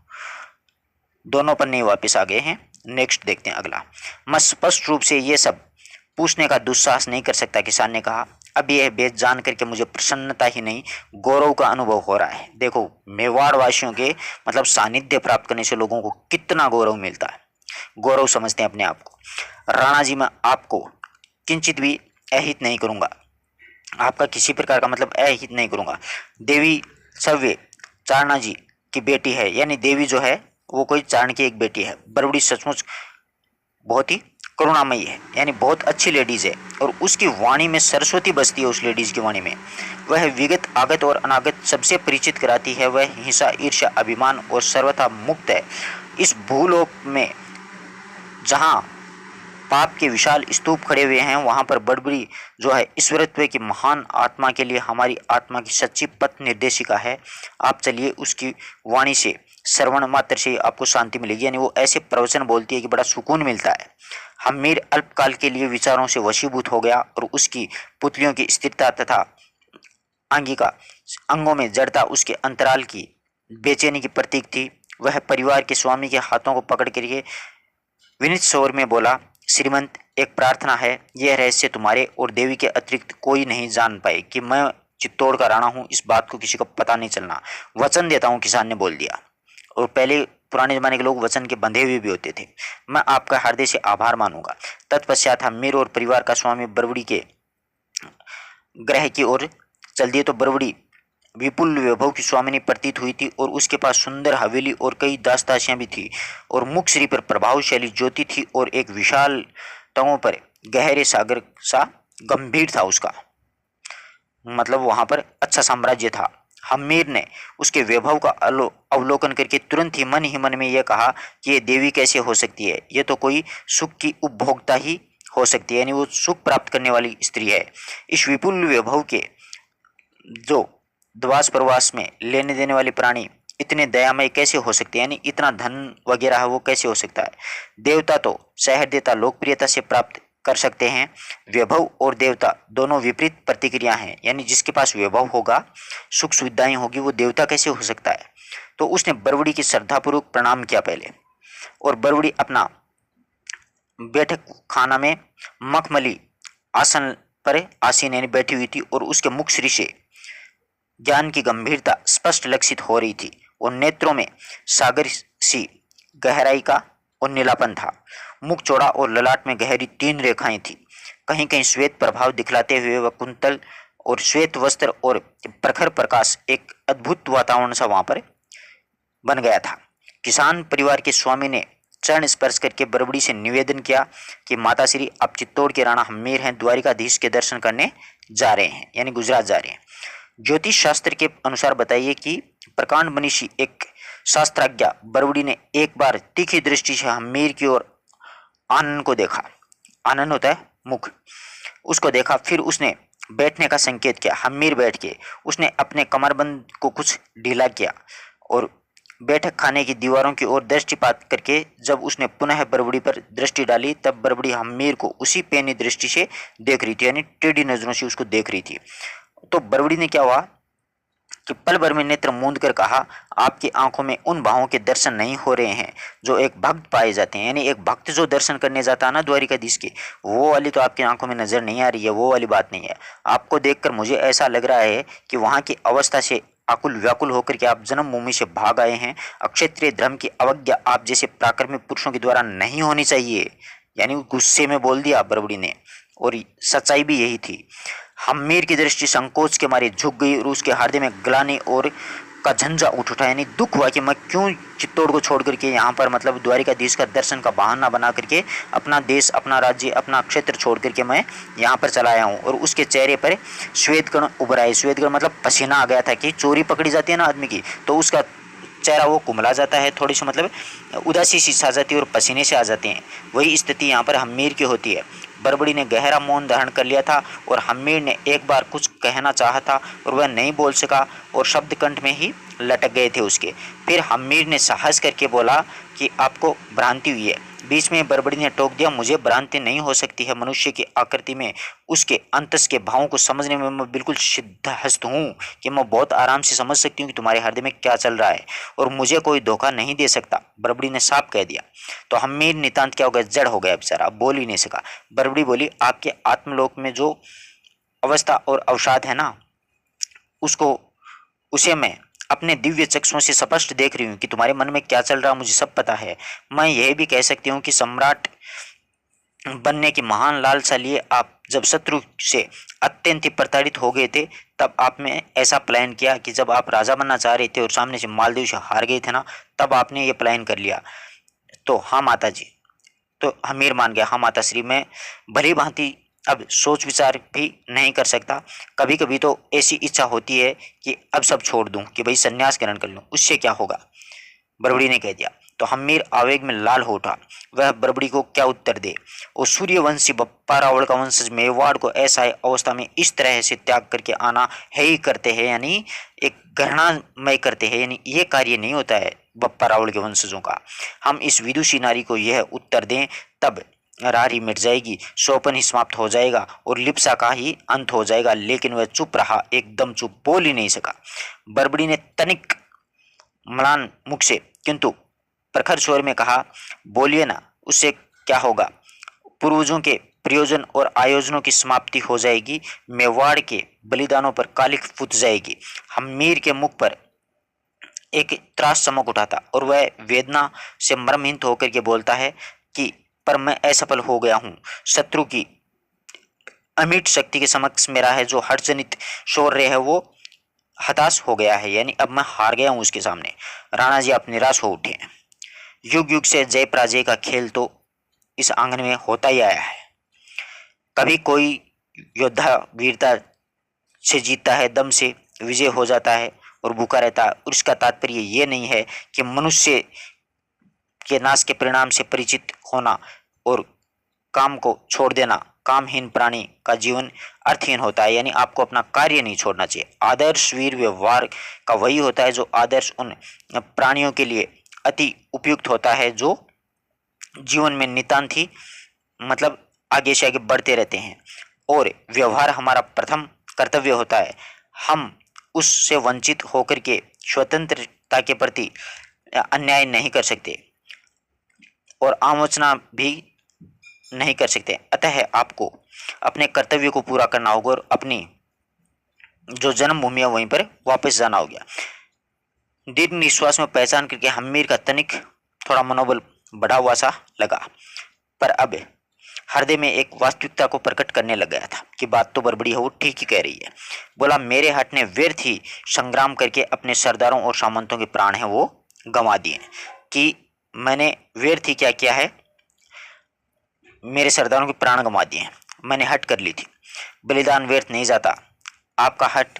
दोनों पन्ने वापस आ गए हैं। नेक्स्ट देखते हैं अगला। मैं स्पष्ट रूप से ये सब पूछने का दुस्साहस नहीं कर सकता, किसान ने कहा। अब यह भेद जान करके मुझे प्रसन्नता ही नहीं, गौरव का अनुभव हो रहा है। देखो, मेवाड़ वासियों के मतलब सानिध्य प्राप्त करने से लोगों को कितना गौरव मिलता है, गौरव समझते हैं अपने आप को। राणा जी, मैं आपको किंचित भी अहित नहीं करूंगा, आपका किसी प्रकार का मतलब अहित नहीं करूंगा। देवी सव्य चारणा जी की बेटी है, यानी देवी जो है वो कोई चारण की एक बेटी है। बरबड़ी सचमुच बहुत ही करुणामयी है, यानी बहुत अच्छी लेडीज है, और उसकी वाणी में सरस्वती बसती है। उस लेडीज की वाणी में वह विगत आगत और अनागत सबसे परिचित कराती है। वह हिंसा, ईर्ष्या, अभिमान और सर्वथा मुक्त है। इस भूलोक में जहाँ पाप के विशाल स्तूप खड़े हुए हैं, वहां पर बड़बड़ी जो है ईश्वरत्व की महान आत्मा के लिए हमारी आत्मा की सच्ची पथ निर्देशिका है। आप चलिए, उसकी वाणी से श्रवण मात्र से आपको शांति मिलेगी, यानी वो ऐसे प्रवचन बोलती है कि बड़ा सुकून मिलता है। हम्मीर अल्पकाल के लिए विचारों से वशीभूत हो गया, और उसकी पुतलियों की स्थिरता तथा आंगिका अंगों में जड़ता उसके अंतराल की बेचैनी की प्रतीक थी। वह परिवार के स्वामी के हाथों को पकड़ कर विनीत स्वर में बोला, श्रीमंत, एक प्रार्थना है, यह रहस्य तुम्हारे और देवी के अतिरिक्त कोई नहीं जान पाए कि मैं चित्तौड़ का राणा हूँ। इस बात को किसी को पता नहीं चलना, वचन देता हूँ, किसान ने बोल दिया। और पहले पुराने जमाने के लोग वचन के बंधे हुए भी होते थे। मैं आपका हृदय से आभार मानूंगा। तत्पश्चात हम्मीर और परिवार का स्वामी बरवड़ी के ग्रह की ओर चल दिए। तो बरवड़ी विपुल वैभव की स्वामिनी प्रतीत हुई थी, और उसके पास सुंदर हवेली और कई दासदासियां भी थी, और मुख श्री पर प्रभावशाली ज्योति थी, और एक विशाल तवों पर गहरे सागर सा गंभीर था उसका, मतलब वहां पर अच्छा साम्राज्य था। हम्मीर ने उसके वैभव का अवलोकन करके तुरंत ही मन में यह कहा कि ये देवी कैसे हो सकती है, ये तो कोई सुख की उपभोक्ता ही हो सकती है, यानी वो सुख प्राप्त करने वाली स्त्री है। इस विपुल वैभव के जो द्वास प्रवास में लेने देने वाले प्राणी इतने दयामय कैसे हो सकते हैं, यानी इतना धन वगैरह है वो कैसे हो सकता है। देवता तो सहृदयता लोकप्रियता से प्राप्त कर सकते हैं, वैभव और देवता दोनों विपरीत प्रतिक्रिया हैं, यानी जिसके पास वैभव होगा, सुख सुविधाएं होगी, वो देवता कैसे हो सकता है। तो उसने बरवड़ी की श्रद्धापूर्वक प्रणाम किया पहले, और बरवड़ी अपना बैठक खाना में मखमली आसन पर आसीन यानी बैठी हुई थी, और उसके मुख श्री से ज्ञान की गंभीरता स्पष्ट लक्षित हो रही थी, और नेत्रों में सागर सी गहराई का और नीलापन था। मुख चौड़ा और ललाट में गहरी 3 रेखाएं थी। कहीं कहीं श्वेत प्रभाव दिखलाते हुए वह कुंतल और श्वेत वस्त्र और प्रखर प्रकाश, एक अद्भुत वातावरण सा वहां पर बन गया था। किसान परिवार के स्वामी ने चरण स्पर्श करके बरबड़ी से निवेदन किया कि माताश्री, आप चित्तौड़ के राणा हम्मीर हैं, द्वारिकाधीश के दर्शन करने जा रहे हैं, यानी गुजरात जा रहे हैं। ज्योतिष शास्त्र के अनुसार बताइए कि प्रकांड मनीषी एक शास्त्राज्ञा बरबड़ी ने एक बार तीखी दृष्टि से हम्मीर की ओर आनंद को देखा। आनंद होता है मुख, उसको देखा। फिर उसने बैठने का संकेत किया। हम्मीर बैठ के उसने अपने कमरबंद को कुछ ढीला किया और बैठक खाने की दीवारों की ओर दृष्टिपात करके जब उसने पुनः बरबड़ी पर दृष्टि डाली, तब बरबड़ी हम्मीर को उसी पेनी दृष्टि से देख रही थी, यानी टेढ़ी नजरों से उसको देख रही थी। तो बरबड़ी ने क्या हुआ कि पल भर में नेत्र मूंद कर कहा, आपकी आंखों में उन भावों के दर्शन नहीं हो रहे हैं जो एक भक्त पाए जाते हैं। यानी एक भक्त जो दर्शन करने जाता है ना द्वारिकाधीश के, वो वाली तो आपकी आंखों में नजर नहीं आ रही है, वो वाली बात नहीं है। आपको देखकर मुझे ऐसा लग रहा है कि वहां की अवस्था से आकुल व्याकुल होकर के आप जन्मभूमि से भाग आए हैं। अक्षत्रिय धर्म की अवज्ञा आप जैसे पराक्रमी पुरुषों के द्वारा नहीं होनी चाहिए। यानी गुस्से में बोल दिया बरबड़ी ने, और सच्चाई भी यही थी। हम्मीर की दृष्टि संकोच के मारे झुक गई और उसके हृदय में ग्लानि और का झंझा उठा, यानी दुख हुआ कि मैं क्यों चित्तौड़ को छोड़ करके यहाँ पर मतलब द्वारिकाधीश का दर्शन का बहाना बना करके अपना देश, अपना राज्य, अपना क्षेत्र छोड़ करके मैं यहाँ पर चला आया हूँ। और उसके चेहरे पर श्वेतकण उभर आए। श्वेतकण मतलब पसीना आ गया था कि चोरी पकड़ी जाती है ना आदमी की, तो उसका चेहरा वो कुमला जाता है, थोड़ी सी मतलब उदासी सी छा जाती है और पसीने से आ जाते हैं। वही स्थिति यहाँ पर हम्मीर की होती है। बरबड़ी ने गहरा मौन धारण कर लिया था और हम्मीर ने एक बार कुछ कहना चाहा था और वह नहीं बोल सका और शब्द कंठ में ही लटक गए थे उसके। फिर हम्मीर ने साहस करके बोला कि आपको भ्रांति हुई है। बीच में बरबड़ी ने टोक दिया, मुझे भ्रांति नहीं हो सकती है। मनुष्य की आकृति में उसके अंतस के भावों को समझने में मैं बिल्कुल सिद्धहस्त हूँ कि मैं बहुत आराम से समझ सकती हूँ कि तुम्हारे हृदय में क्या चल रहा है और मुझे कोई धोखा नहीं दे सकता, बरबड़ी ने साफ कह दिया। तो हम्मीर नितांत क्या हो गया, जड़ हो गया बेचारा, बोल ही नहीं सका। बरबड़ी बोली, आपके आत्मलोक में जो अवस्था और अवसाद है ना, उसको उसे मैं अपने दिव्य चक्षुओं से स्पष्ट देख रही हूँ कि तुम्हारे मन में क्या चल रहा है मुझे सब पता है। मैं यह भी कह सकती हूँ कि सम्राट बनने की महान लालसा लिए आप जब शत्रु से अत्यंत ही प्रताड़ित हो गए थे, तब आपने ऐसा प्लान किया कि जब आप राजा बनना चाह रहे थे और सामने से मालदेव से हार गए थे ना, तब आपने ये प्लान कर लिया। तो हाँ माता जी, तो हमीर मान गया, हाँ माता श्री, मैं भली भांति अब सोच विचार भी नहीं कर सकता। कभी कभी तो ऐसी इच्छा होती है कि अब सब छोड़ दूं, कि भाई संन्यास ग्रहण कर लूं, उससे क्या होगा, बरबड़ी ने कह दिया। तो हम्मीर आवेग में लाल हो उठा। वह बरबड़ी को क्या उत्तर दे। और सूर्यवंशी बप्पा रावल का वंशज मेवाड़ को ऐसा अवस्था में इस तरह से त्याग करके आना है ही करते हैं, यानी एक घृणामय करते हैं, यानी ये कार्य नहीं होता है बप्पा रावल के वंशजों का। हम इस विदुषी नारी को यह उत्तर दें, तब रारी मिट जाएगी, शोपन ही समाप्त हो जाएगा और लिप्सा का ही अंत हो जाएगा। लेकिन वह चुप रहा, एकदम चुप, बोल ही नहीं सका। बरबड़ी ने तनिक म्लान मुख से किंतु प्रखर स्वर में कहा, बोलिए ना, उससे क्या होगा, पूर्वजों के प्रयोजन और आयोजनों की समाप्ति हो जाएगी, मेवाड़ के बलिदानों पर कालिख फूट जाएगी। हम्मीर के मुख पर एक त्रास चमक उठा था और वह वेदना से मर्महीन होकर के बोलता है कि पर मैं असफल हो गया हूँ। शत्रु की अमिट शक्ति के समक्ष मेरा है जो हर्षजनित शौर्य है वो हताश हो गया है, यानी अब मैं हार गया हूँ उसके सामने। राणा जी आप निराश हो उठे हैं। युग युग से जय पराजय का खेल तो इस आंगन में होता ही आया है। कभी कोई योद्धा वीरता से जीतता है, दम से विजय हो जाता है और भूखा रहता है, और इसका तात्पर्य ये नहीं है कि मनुष्य के नाश के परिणाम से परिचित होना और काम को छोड़ देना, कामहीन प्राणी का जीवन अर्थहीन होता है, यानी आपको अपना कार्य नहीं छोड़ना चाहिए। आदर्श वीर व्यवहार का वही होता है जो आदर्श उन प्राणियों के लिए अति उपयुक्त होता है जो जीवन में नितांत ही मतलब आगे से आगे बढ़ते रहते हैं, और व्यवहार हमारा प्रथम कर्तव्य होता है। हम उससे वंचित होकर के स्वतंत्रता के प्रति अन्याय नहीं कर सकते और आलोचना भी नहीं कर सकते। अतः आपको अपने कर्तव्य को पूरा करना होगा और अपनी जो जन्मभूमि है वहीं पर वापस जाना होगा। दीर्घ निश्वास में पहचान करके हम्मीर का तनिक थोड़ा मनोबल बढ़ा हुआ सा लगा, पर अब हृदय में एक वास्तविकता को प्रकट करने लग गया था कि बात तो बड़बड़ी है, वो ठीक ही कह रही है। बोला, मेरे हट ने व्यर्थ ही संग्राम करके अपने सरदारों और सामंतों के प्राण हैं वो गंवा दिए। कि मैंने व्यर्थ ही क्या किया है, मेरे सरदारों के प्राण गंवा दिए हैं, मैंने हट कर ली थी। बलिदान व्यर्थ नहीं जाता, आपका हट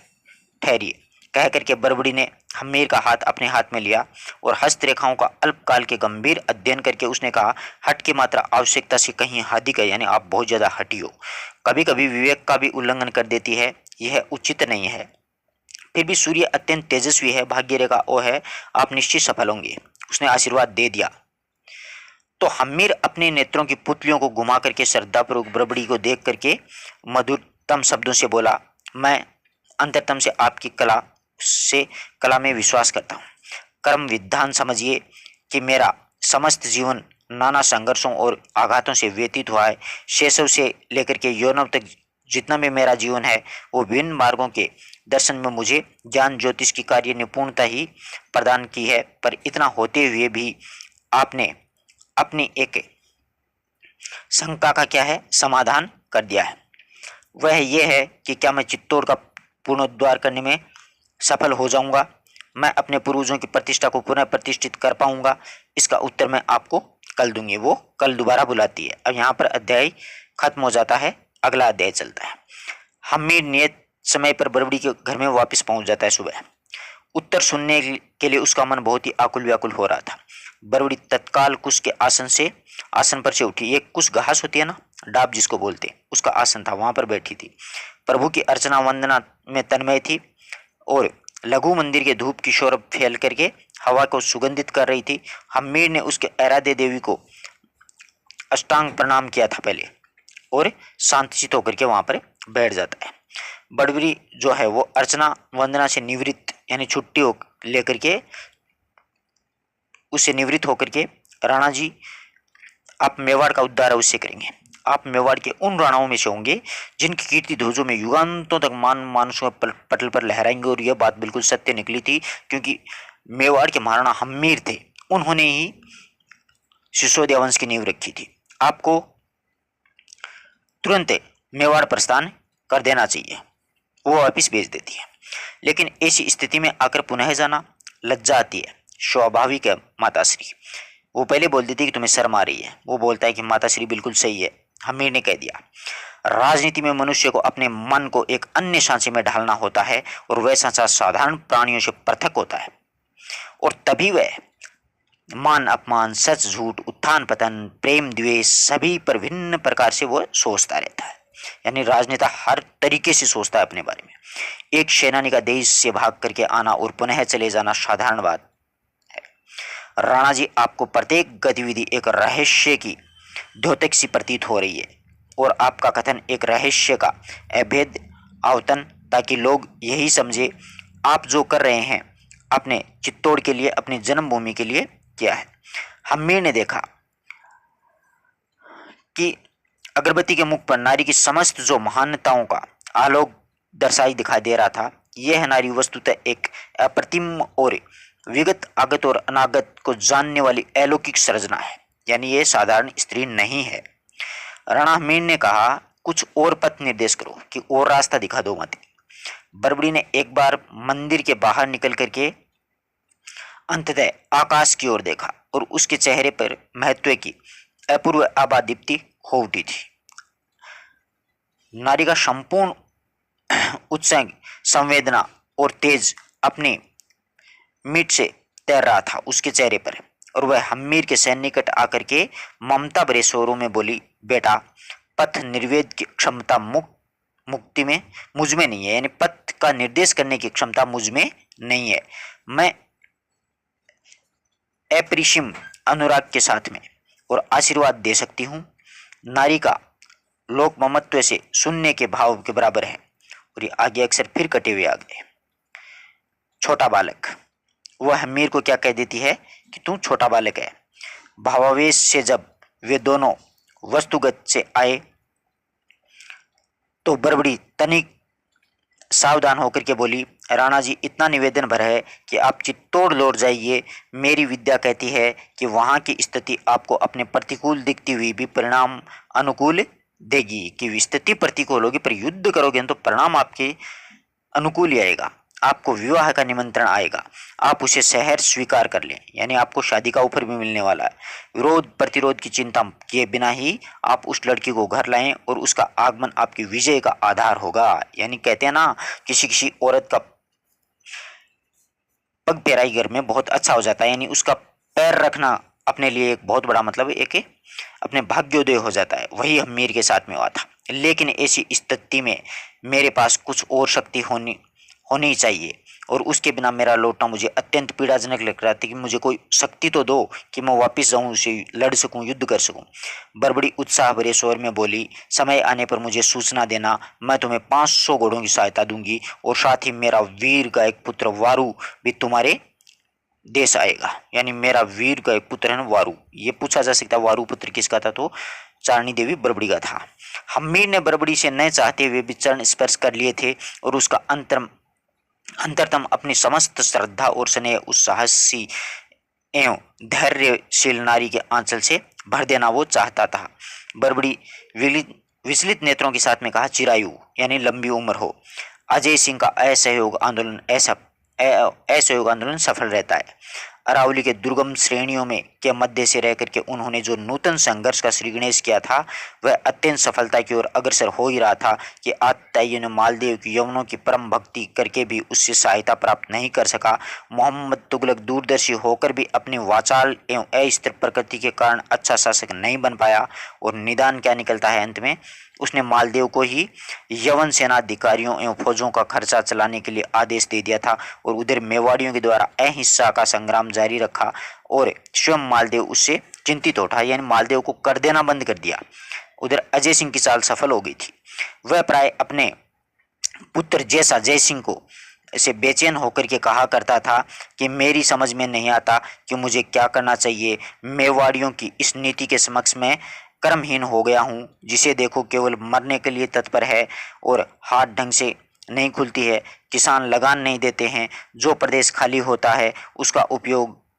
ठहरिए। कह करके बड़बड़ी ने हम्मीर का हाथ अपने हाथ में लिया और हस्तरेखाओं का अल्पकाल के गंभीर अध्ययन करके उसने कहा, हट की मात्रा आवश्यकता से कहीं अधिक है, यानी आप बहुत ज्यादा हटी हो, कभी कभी विवेक का भी उल्लंघन कर देती है, यह उचित नहीं है। फिर भी सूर्य अत्यंत तेजस्वी है, भाग्य रेखा ओ है, आप निश्चित सफल होंगे। उसने आशीर्वाद दे दिया। तो हम्मीर अपने नेत्रों की पुतलियों को घुमा करके श्रद्धापूर्वक बड़बड़ी को देख करके मधुरतम शब्दों से बोला, मैं अंतरतम से आपकी कला में विश्वास करता हूँ। कर्म विधान समझिए कि मेरा समस्त जीवन नाना संघर्षों और आघातों से व्यतीत हुआ है। शैशव से लेकर के यौवन तक जितना भी मेरा जीवन है वो विभिन्न मार्गों के दर्शन में मुझे ज्ञान ज्योतिष की कार्य निपुणता ही प्रदान की है। पर इतना होते हुए भी आपने अपनी एक शंका का क्या है, समाधान कर दिया है। वह यह है कि क्या मैं चित्तौड़ का पुनरुद्धार करने में सफल हो जाऊंगा, मैं अपने पूर्वजों की प्रतिष्ठा को पुनः प्रतिष्ठित कर पाऊंगा। इसका उत्तर मैं आपको कल दूंगी। वो कल दोबारा बुलाती है। अब यहाँ पर अध्याय खत्म हो जाता है, अगला अध्याय चलता है। हम्मीर नियत समय पर बड़बड़ी के घर में वापस पहुंच जाता है। सुबह उत्तर सुनने के लिए उसका मन बहुत ही आकुल व्याकुल हो रहा था। बड़बड़ी तत्काल कुश के आसन पर से उठी। एक कुश घास होती है ना, डाब जिसको बोलते हैं, उसका आसन था, वहां पर बैठी थी। प्रभु की अर्चना वंदना में तन्मय थी और लघु मंदिर के धूप की शोरब फैल करके हवा को सुगंधित कर रही थी। हम्मीर ने उसके आराध्य देवी को अष्टांग प्रणाम किया था पहले और शांतचित होकर के वहां पर बैठ जाता है। बड़बड़ी जो है वो अर्चना वंदना से निवृत्त, यानी छुट्टी हो लेकर के उससे निवृत्त होकर के, राणा जी आप मेवाड़ का उद्धार अवश्य करेंगे। आप मेवाड़ के उन राणाओं में से होंगे जिनकी कीर्ति ध्वजों में युगांतों तक मानसों पटल पर लहराएंगे। और यह बात बिल्कुल सत्य निकली थी, क्योंकि मेवाड़ के महाराणा हम्मीर थे, उन्होंने ही सिसोदिया वंश की नींव रखी थी। आपको तुरंत मेवाड़ प्रस्थान कर देना चाहिए। वो वापिस भेज देती है। लेकिन ऐसी स्थिति में आकर पुनः जाना लज्जा आती है, स्वाभाविक है माताश्री। वो पहले बोल देती है कि तुम्हें शर्म आ रही है, वो बोलता है कि माताश्री बिल्कुल सही है। हम्मीर ने कह दिया, राजनीति में मनुष्य को अपने मन को एक अन्य सांचे में ढालना होता है और वह सांचा साधारण प्राणियों से पृथक होता है। और तभी वह मान अपमान, सच झूठ, उत्थान पतन, प्रेम द्वेष सभी पर भिन्न प्रकार से वो सोचता रहता है। यानी राजनेता हर तरीके से सोचता है अपने बारे में। एक सेनानी का देश से भाग करके आना और पुनः चले जाना साधारण बात है। राणा जी, आपको प्रत्येक गतिविधि एक रहस्य की द्योतक सी प्रतीत हो रही है और आपका कथन एक रहस्य का अभेद अवतन, ताकि लोग यही समझे आप जो कर रहे हैं अपने चित्तौड़ के लिए, अपनी जन्मभूमि के लिए किया है। हम्मीर ने देखा कि अगरबत्ती के मुख पर नारी की समस्त जो महानताओं का आलोक दर्शाई दिखाई दे रहा था। यह नारी वस्तुतः एक अप्रतिम और विगत आगत और अनागत को जानने वाली अलौकिक सृजना है, यानी यह साधारण स्त्री नहीं है। राणा हम्मीर ने कहा, कुछ और पथ निर्देश करो, कि और रास्ता दिखा दो मत। बड़बड़ी ने एक बार मंदिर के बाहर निकल करके अंततः आकाश की ओर देखा और उसके चेहरे पर महत्व की अपूर्व आभा दीप्ति हो उठी थी। नारी का संपूर्ण उत्साह, संवेदना और तेज अपने मिट से तैर रहा था उसके चेहरे पर। और वह हम्मीर के सन्निकट आकर के ममता भरे स्वरों में बोली, बेटा, पथ निर्वेद की क्षमता मुक्ति में मुझ में नहीं है, यानी पथ का निर्देश करने की क्षमता मुझ में नहीं है। मैं अपरिसीम अनुराग के साथ में और आशीर्वाद दे सकती हूँ। नारी का लोक ममत्व से सुनने के भाव के बराबर है। और ये आगे अक्सर फिर कटे हुए आ गए। छोटा बालक, वह हम्मीर को क्या कह देती है कि तू छोटा बालक है। भावावेश से जब वे दोनों वस्तुगत से आए तो बड़बड़ी तनिक सावधान होकर के बोली, राणा जी, इतना निवेदन भर है कि आप चित्तौड़ लौट जाइए। मेरी विद्या कहती है कि वहाँ की स्थिति आपको अपने प्रतिकूल दिखती हुई भी परिणाम अनुकूल देगी। कि स्थिति प्रतिकूल होगी पर युद्ध करोगे तो परिणाम आपके अनुकूल ही आएगा। आपको विवाह का निमंत्रण आएगा, आप उसे शहर स्वीकार कर लें, यानी आपको शादी का ऑफर भी मिलने वाला है। विरोध प्रतिरोध की चिंता किए बिना ही आप उस लड़की को घर लाएं और उसका आगमन आपकी विजय का आधार होगा। यानी कहते हैं ना, किसी किसी औरत का पग पैराई घर में बहुत अच्छा हो जाता है, यानी उसका पैर रखना अपने लिए एक बहुत बड़ा मतलब एक अपने भाग्योदय हो जाता है। वही हमीर के साथ में हुआ था। लेकिन ऐसी स्थिति में मेरे पास कुछ और शक्ति होनी होनी चाहिए, और उसके बिना मेरा लौटना मुझे अत्यंत पीड़ाजनक लग रहा था। कि मुझे कोई शक्ति तो दो कि मैं वापस जाऊं, उसे लड़ सकूं, युद्ध कर सकूं। बड़बड़ी उत्साह भरे स्वर में बोली, समय आने पर मुझे सूचना देना, मैं तुम्हें 500 घोड़ों की सहायता दूंगी, और साथ ही मेरा वीर का एक पुत्र वारु भी तुम्हारे देश आएगा। यानी मेरा वीर का एक पुत्र है ना वारु। ये पूछा जा सकता है वारु पुत्र किसका था, तो चारणी देवी बड़बड़ी का था। हम्मीर ने बड़बड़ी से न चाहते हुए भी चरण स्पर्श कर लिए थे, और उसका अंतरतम अपनी समस्त श्रद्धा और स्नेह उस साहसी एवं धैर्यशील नारी के आंचल से भर देना वो चाहता था। बड़बड़ी विचलित नेत्रों के साथ में कहा, चिरायु यानी लंबी उम्र हो। अजय सिंह का असहयोग आंदोलन सफल रहता है। अरावली के दुर्गम श्रेणियों में के मध्य से रह करके उन्होंने जो नूतन संघर्ष का श्री गणेश किया था, वह अत्यंत सफलता की ओर अग्रसर हो ही रहा था कि आत्ताइयों ने मालदेव की यवनों की परम भक्ति करके भी उससे सहायता प्राप्त नहीं कर सका। मोहम्मद तुगलक दूरदर्शी होकर भी अपनी वाचाल एवं अस्थिर प्रकृति के कारण अच्छा शासक नहीं बन पाया, और निदान क्या निकलता है अंत में, उसने मालदेव को ही यवन सेनाधिकारियों एवं फौजों का खर्चा चलाने के लिए आदेश दे दिया था, और उधर मेवाड़ियों के द्वारा अहिंसा का संग्राम जारी रखा, और स्वयं मालदेव उससे चिंतित उठा, यानी मालदेव को कर देना बंद कर दिया। उधर अजय सिंह की चाल सफल हो गई थी। वह प्राय अपने पुत्र जैसा जय सिंह को ऐसे बेचैन होकर के कहा करता था कि मेरी समझ में नहीं आता कि मुझे क्या करना चाहिए। मेवाड़ियों की इस नीति के समक्ष मैं कर्महीन हो गया हूँ। जिसे देखो केवल मरने के लिए तत्पर है, और हाथ ढंग से नहीं खुलती है। किसान लगान नहीं देते हैं। जो प्रदेश खाली होता है उसका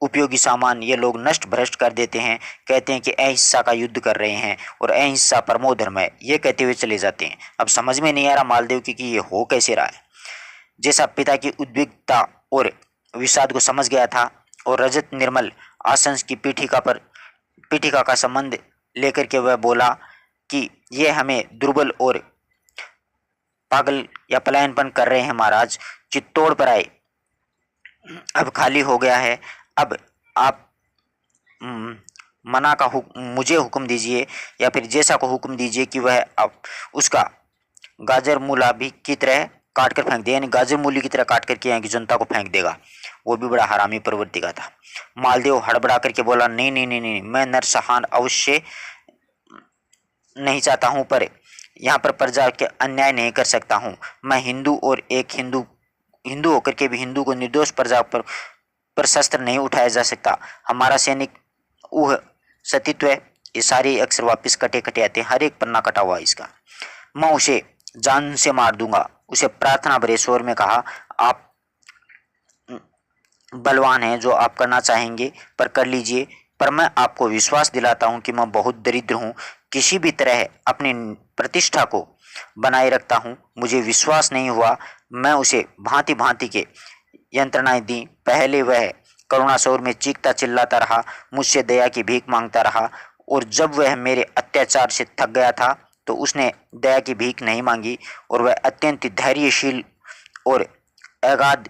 उपयोगी सामान ये लोग नष्ट भ्रष्ट कर देते हैं। कहते हैं कि अहिंसा का युद्ध कर रहे हैं और अहिंसा परमो धर्म है, ये कहते हुए चले जाते हैं। अब समझ में नहीं आ रहा मालदेव की कि ये हो कैसे रहा है। जैसा पिता की उद्विग्नता और विषाद को समझ गया था, और रजत निर्मल आसन की पीठिका का संबंध लेकर के वह बोला कि ये हमें दुर्बल और पागल या पलायनपन कर रहे हैं महाराज। चित्तौड़ पर आए, अब खाली हो गया है। अब आप मना का मुझे हुक्म दीजिए, या फिर जैसा को हुक्म दीजिए कि वह अब उसका गाजर मूला भी की तरह काट कर फेंक दे, यानी गाजर मूली की तरह काट करके यहाँ की जनता को फेंक देगा। वो भी बड़ा हरामी प्रवृत्ति का था। मालदेव हड़बड़ा करके बोला, नहीं नहीं नहीं नहीं, मैं नरसंहार अवश्य नहीं चाहता हूँ, पर यहाँ पर प्रजा के अन्याय नहीं कर सकता हूँ। मैं हिंदू, और एक हिंदू होकर के भी हिंदू को निर्दोष प्रजा पर शस्त्र नहीं उठाया जा सकता। हमारा सैनिक ऊह सतीत्व है। ये सारे अक्षर वापस कटे कटे आते हैं, हर एक पन्ना कटा हुआ इसका। मैं उसे जान से मार दूंगा। उसे प्रार्थना भरे स्वर में कहा, आप बलवान हैं, जो आप करना चाहेंगे पर कर लीजिए, पर मैं आपको विश्वास दिलाता हूं कि मैं बहुत दरिद्र हूं। किसी भी तरह अपनी प्रतिष्ठा को बनाए रखता हूं। मुझे विश्वास नहीं हुआ। मैं उसे भांति भांति के यंत्रणाएं दी। पहले वह करुणा स्वर में चीखता चिल्लाता रहा, मुझसे दया की भीख मांगता रहा, और जब वह मेरे अत्याचार से थक गया था तो उसने दया की भीख नहीं मांगी, और वह अत्यंत धैर्यशील और अगाध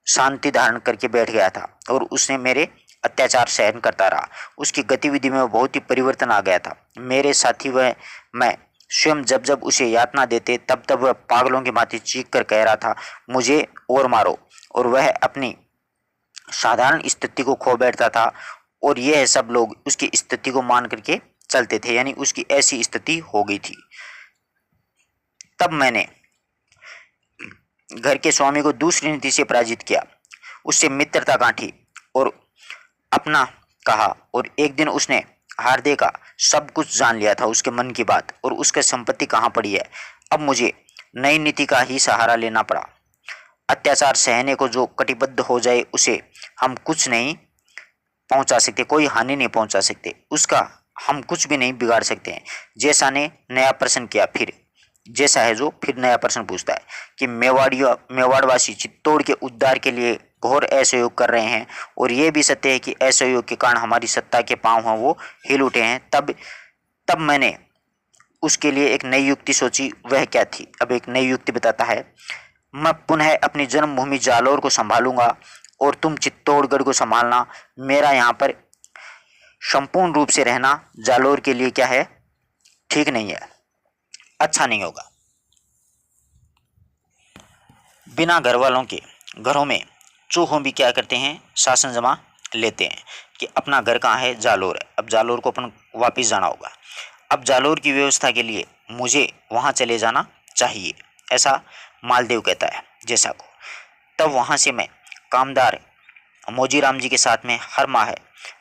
शांति धारण करके बैठ गया था, और उसने मेरे अत्याचार सहन करता रहा। उसकी गतिविधि में बहुत ही परिवर्तन आ गया था। मेरे साथी वह मैं स्वयं जब जब उसे यातना देते तब तब वह पागलों की भांति चीख कर कह रहा था, मुझे और मारो, और वह अपनी साधारण स्थिति को खो बैठता था, और यह सब लोग उसकी स्थिति को मान करके चलते थे, यानी उसकी ऐसी स्थिति हो गई थी। तब मैंने घर के स्वामी को दूसरी नीति से पराजित किया, उससे मित्रता गांठी और अपना कहा, और एक दिन उसने हार्दे का सब कुछ जान लिया था, उसके मन की बात, और उसकी संपत्ति कहाँ पड़ी है। अब मुझे नई नीति का ही सहारा लेना पड़ा। अत्याचार सहने को जो कटिबद्ध हो जाए उसे हम कुछ नहीं पहुंचा सकते, कोई हानि नहीं पहुंचा सकते, उसका हम कुछ भी नहीं बिगाड़ सकते हैं। जैसा ने नया प्रश्न किया, फिर जैसा है जो फिर नया प्रश्न पूछता है कि मेवाड़वासी चित्तौड़ के उद्धार के लिए घोर असहयोग कर रहे हैं और ये भी सत्य है कि असहयोग के कारण हमारी सत्ता के पांव हैं वो हिल उठे हैं। तब तब मैंने उसके लिए एक नई युक्ति सोची। वह क्या थी? अब एक नई युक्ति बताता है। मैं पुनः अपनी जन्मभूमि जालौर को संभालूंगा और तुम चित्तौड़गढ़ को संभालना। मेरा यहाँ पर संपूर्ण रूप से रहना जालौर के लिए क्या है, ठीक नहीं है, अच्छा नहीं होगा। बिना घर वालों के घरों में चूहों भी क्या करते हैं, शासन जमा लेते हैं कि अपना घर कहाँ है, जालौर है। अब जालौर को अपन वापिस जाना होगा। अब जालौर की व्यवस्था के लिए मुझे वहाँ चले जाना चाहिए, ऐसा मालदेव कहता है जैसा को। तब वहाँ से मैं कामदार मोजीराम जी के साथ में हर माह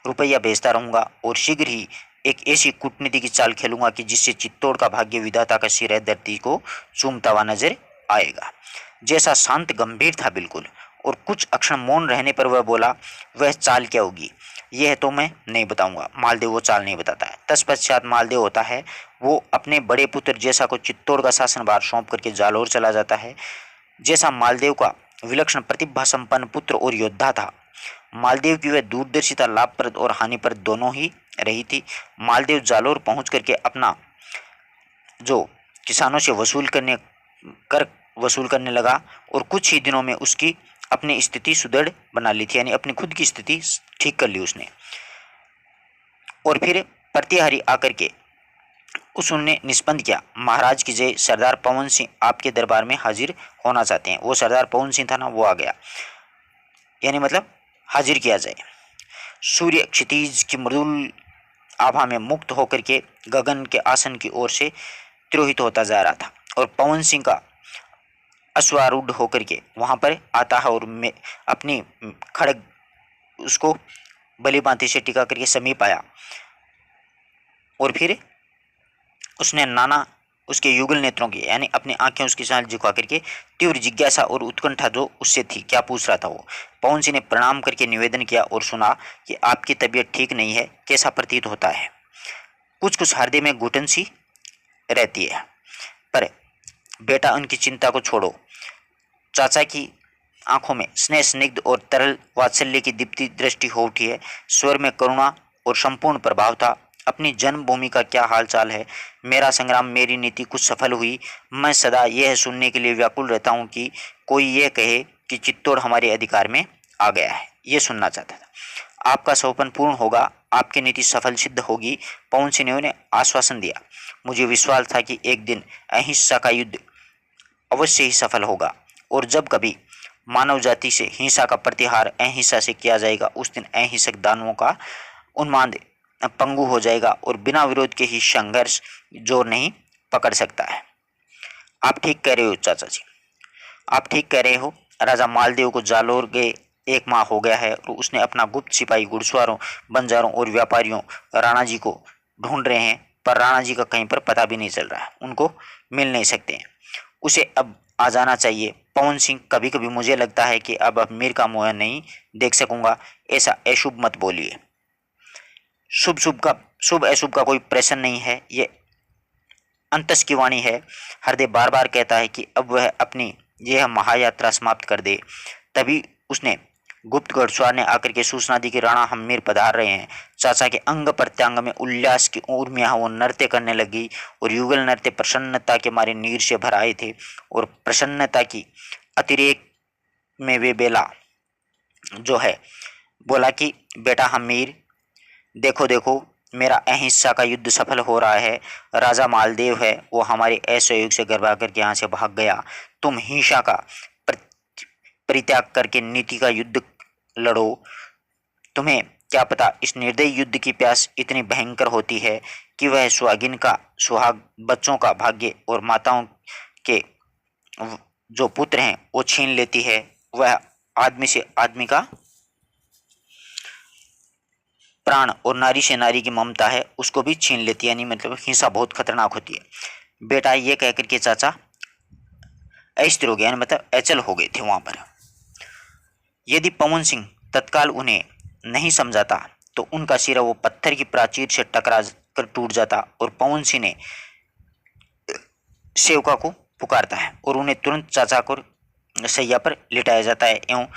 रुपया भेजता रहूँगा और शीघ्र ही एक ऐसी कूटनीति की चाल खेलूंगा कि जिससे चित्तौड़ का भाग्य विधाता का सिर धरती को चूमता हुआ नजर आएगा। जैसा शांत गंभीर था बिल्कुल, और कुछ अक्षण मौन रहने पर वह बोला, वह चाल क्या होगी यह तो मैं नहीं बताऊंगा। मालदेव वो चाल नहीं बताता है। तत्पश्चात मालदेव होता है वो अपने बड़े पुत्र जैसा को चित्तौड़ का शासनभार सौंप करके जालौर चला जाता है। जैसा मालदेव का विलक्षण प्रतिभा संपन्न पुत्र और योद्धा था, मालदेव की वह दूरदर्शिता लाभप्रद और हानिप्रद दोनों ही रही थी। मालदेव जालौर पहुंच करके अपना जो किसानों से वसूल करने लगा और कुछ ही दिनों में उसकी अपनी स्थिति सुदृढ़ बना ली थी, यानी अपनी खुद की स्थिति ठीक कर ली उसने। और फिर प्रतिहारी आकर के उसने निष्पंद किया, महाराज की जय, सरदार पवन सिंह आपके दरबार में हाजिर होना चाहते हैं। वो सरदार पवन सिंह था ना, वो आ गया, यानी मतलब हाजिर किया जाए। सूर्य क्षितिज की मृदुल आभा में मुक्त होकर के गगन के आसन की ओर से तिरोहित होता जा रहा था और पवन सिंह का अश्वारूढ़ होकर के वहां पर आता है और मैं अपनी खड़ग उसको बलिबांति से टिका करके समीप आया और फिर उसने नाना उसके युगल नेत्रों की यानी अपनी आंखें उसकी साथ झुका करके तीव्र जिज्ञासा और उत्कंठा जो उससे थी, क्या पूछ रहा था वो। पवन सिंह ने प्रणाम करके निवेदन किया और सुना कि आपकी तबीयत ठीक नहीं है, कैसा प्रतीत होता है? कुछ कुछ हृदय में घुटन सी रहती है, पर बेटा उनकी चिंता को छोड़ो। चाचा की आंखों में स्नेह स्निग्ध और तरल वात्सल्य की दीप्ति दृष्टि हो उठी है। स्वर में करुणा और संपूर्ण प्रभाव था। अपनी जन्मभूमि का क्या हाल चाल है? मेरा संग्राम, मेरी नीति कुछ सफल हुई? मैं सदा यह सुनने के लिए व्याकुल रहता हूँ कि कोई यह कहे कि चित्तौड़ हमारे अधिकार में आ गया है। ये सुनना चाहता था। आपका सौपन पूर्ण होगा, आपकी नीति सफल सिद्ध होगी, पवन सिंह ने आश्वासन दिया। मुझे विश्वास था कि एक दिन अहिंसा का युद्ध अवश्य ही सफल होगा और जब कभी मानव जाति से हिंसा का प्रतिहार अहिंसा से किया जाएगा, उस दिन अहिंसक दानवों का उन्माद पंगु हो जाएगा और बिना विरोध के ही संघर्ष जोर नहीं पकड़ सकता है। आप ठीक कह रहे हो चाचा जी, आप ठीक कह रहे हो। राजा मालदेव को जालौर गए 1 माह हो गया है और उसने अपना गुप्त सिपाही घुड़सवारों, बंजारों और व्यापारियों राणा जी को ढूंढ रहे हैं, पर राणा जी का कहीं पर पता भी नहीं चल रहा है, उनको मिल नहीं सकते हैं। उसे अब आ जाना चाहिए। पवन सिंह, कभी कभी मुझे लगता है कि अब मीर का मुंह नहीं देख सकूंगा। ऐसा अशुभ मत बोलिए। शुभ अशुभ का कोई प्रश्न नहीं है, ये अंतस की वाणी है। हृदय बार बार कहता है कि अब वह अपनी यह महायात्रा समाप्त कर दे। तभी उसने गुप्त घुड़सवार ने आकर के सूचना दी कि राणा हम्मीर पधार रहे हैं। चाचा के अंग प्रत्यंग में उल्लास की उर्मियां वो नृत्य करने लगी और युगल नृत्य प्रसन्नता के मारे नीर से भर आए थे और प्रसन्नता की अतिरेक में वे बेला जो है बोला कि बेटा हम्मीर, देखो देखो, मेरा अहिंसा का युद्ध सफल हो रहा है। राजा मालदेव है वो हमारे असहयोग से गरबा करके यहाँ से भाग गया। तुम हिंसा का परित्याग करके नीति का युद्ध लड़ो। तुम्हें क्या पता इस निर्दयी युद्ध की प्यास इतनी भयंकर होती है कि वह सुहागिन का सुहाग, बच्चों का भाग्य और माताओं के जो पुत्र हैं वो छीन लेती है। वह आदमी से आदमी का प्राण और नारी से नारी की ममता है उसको भी छीन लेती है, यानी मतलब हिंसा बहुत खतरनाक होती है। बेटा ये कह करके चाचा अस्थिर हो गए, यानी मतलब अचल हो गए थे वहां पर। यदि पवन सिंह तत्काल उन्हें नहीं समझाता तो उनका सिरा वो पत्थर की प्राचीर से टकरा कर टूट जाता। और पवन सिंह ने सेवका को पुकारता है और उन्हें तुरंत चाचा को सैया पर लिटाया जाता है एवं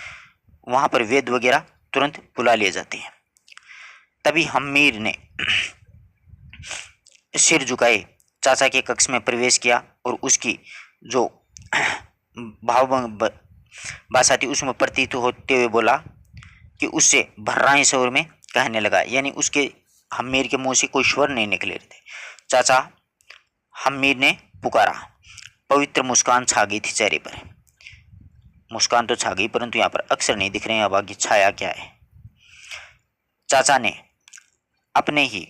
वहां पर वेद वगैरह तुरंत बुला लिए जाते हैं। तभी हम्मीर ने सिर झुकाए चाचा के कक्ष में प्रवेश किया और उसकी जो भाव भाषा थी उसमें प्रतीत होते हुए बोला कि उससे भर्राए स्वर में कहने लगा, यानी उसके हम्मीर के मुंह से कोई स्वर नहीं निकले थे। चाचा, हम्मीर ने पुकारा। पवित्र मुस्कान छा गई थी चेहरे पर। मुस्कान तो छा गई परंतु यहाँ पर अक्षर नहीं दिख रहे हैं। अब आगे छाया क्या है? चाचा ने अपने ही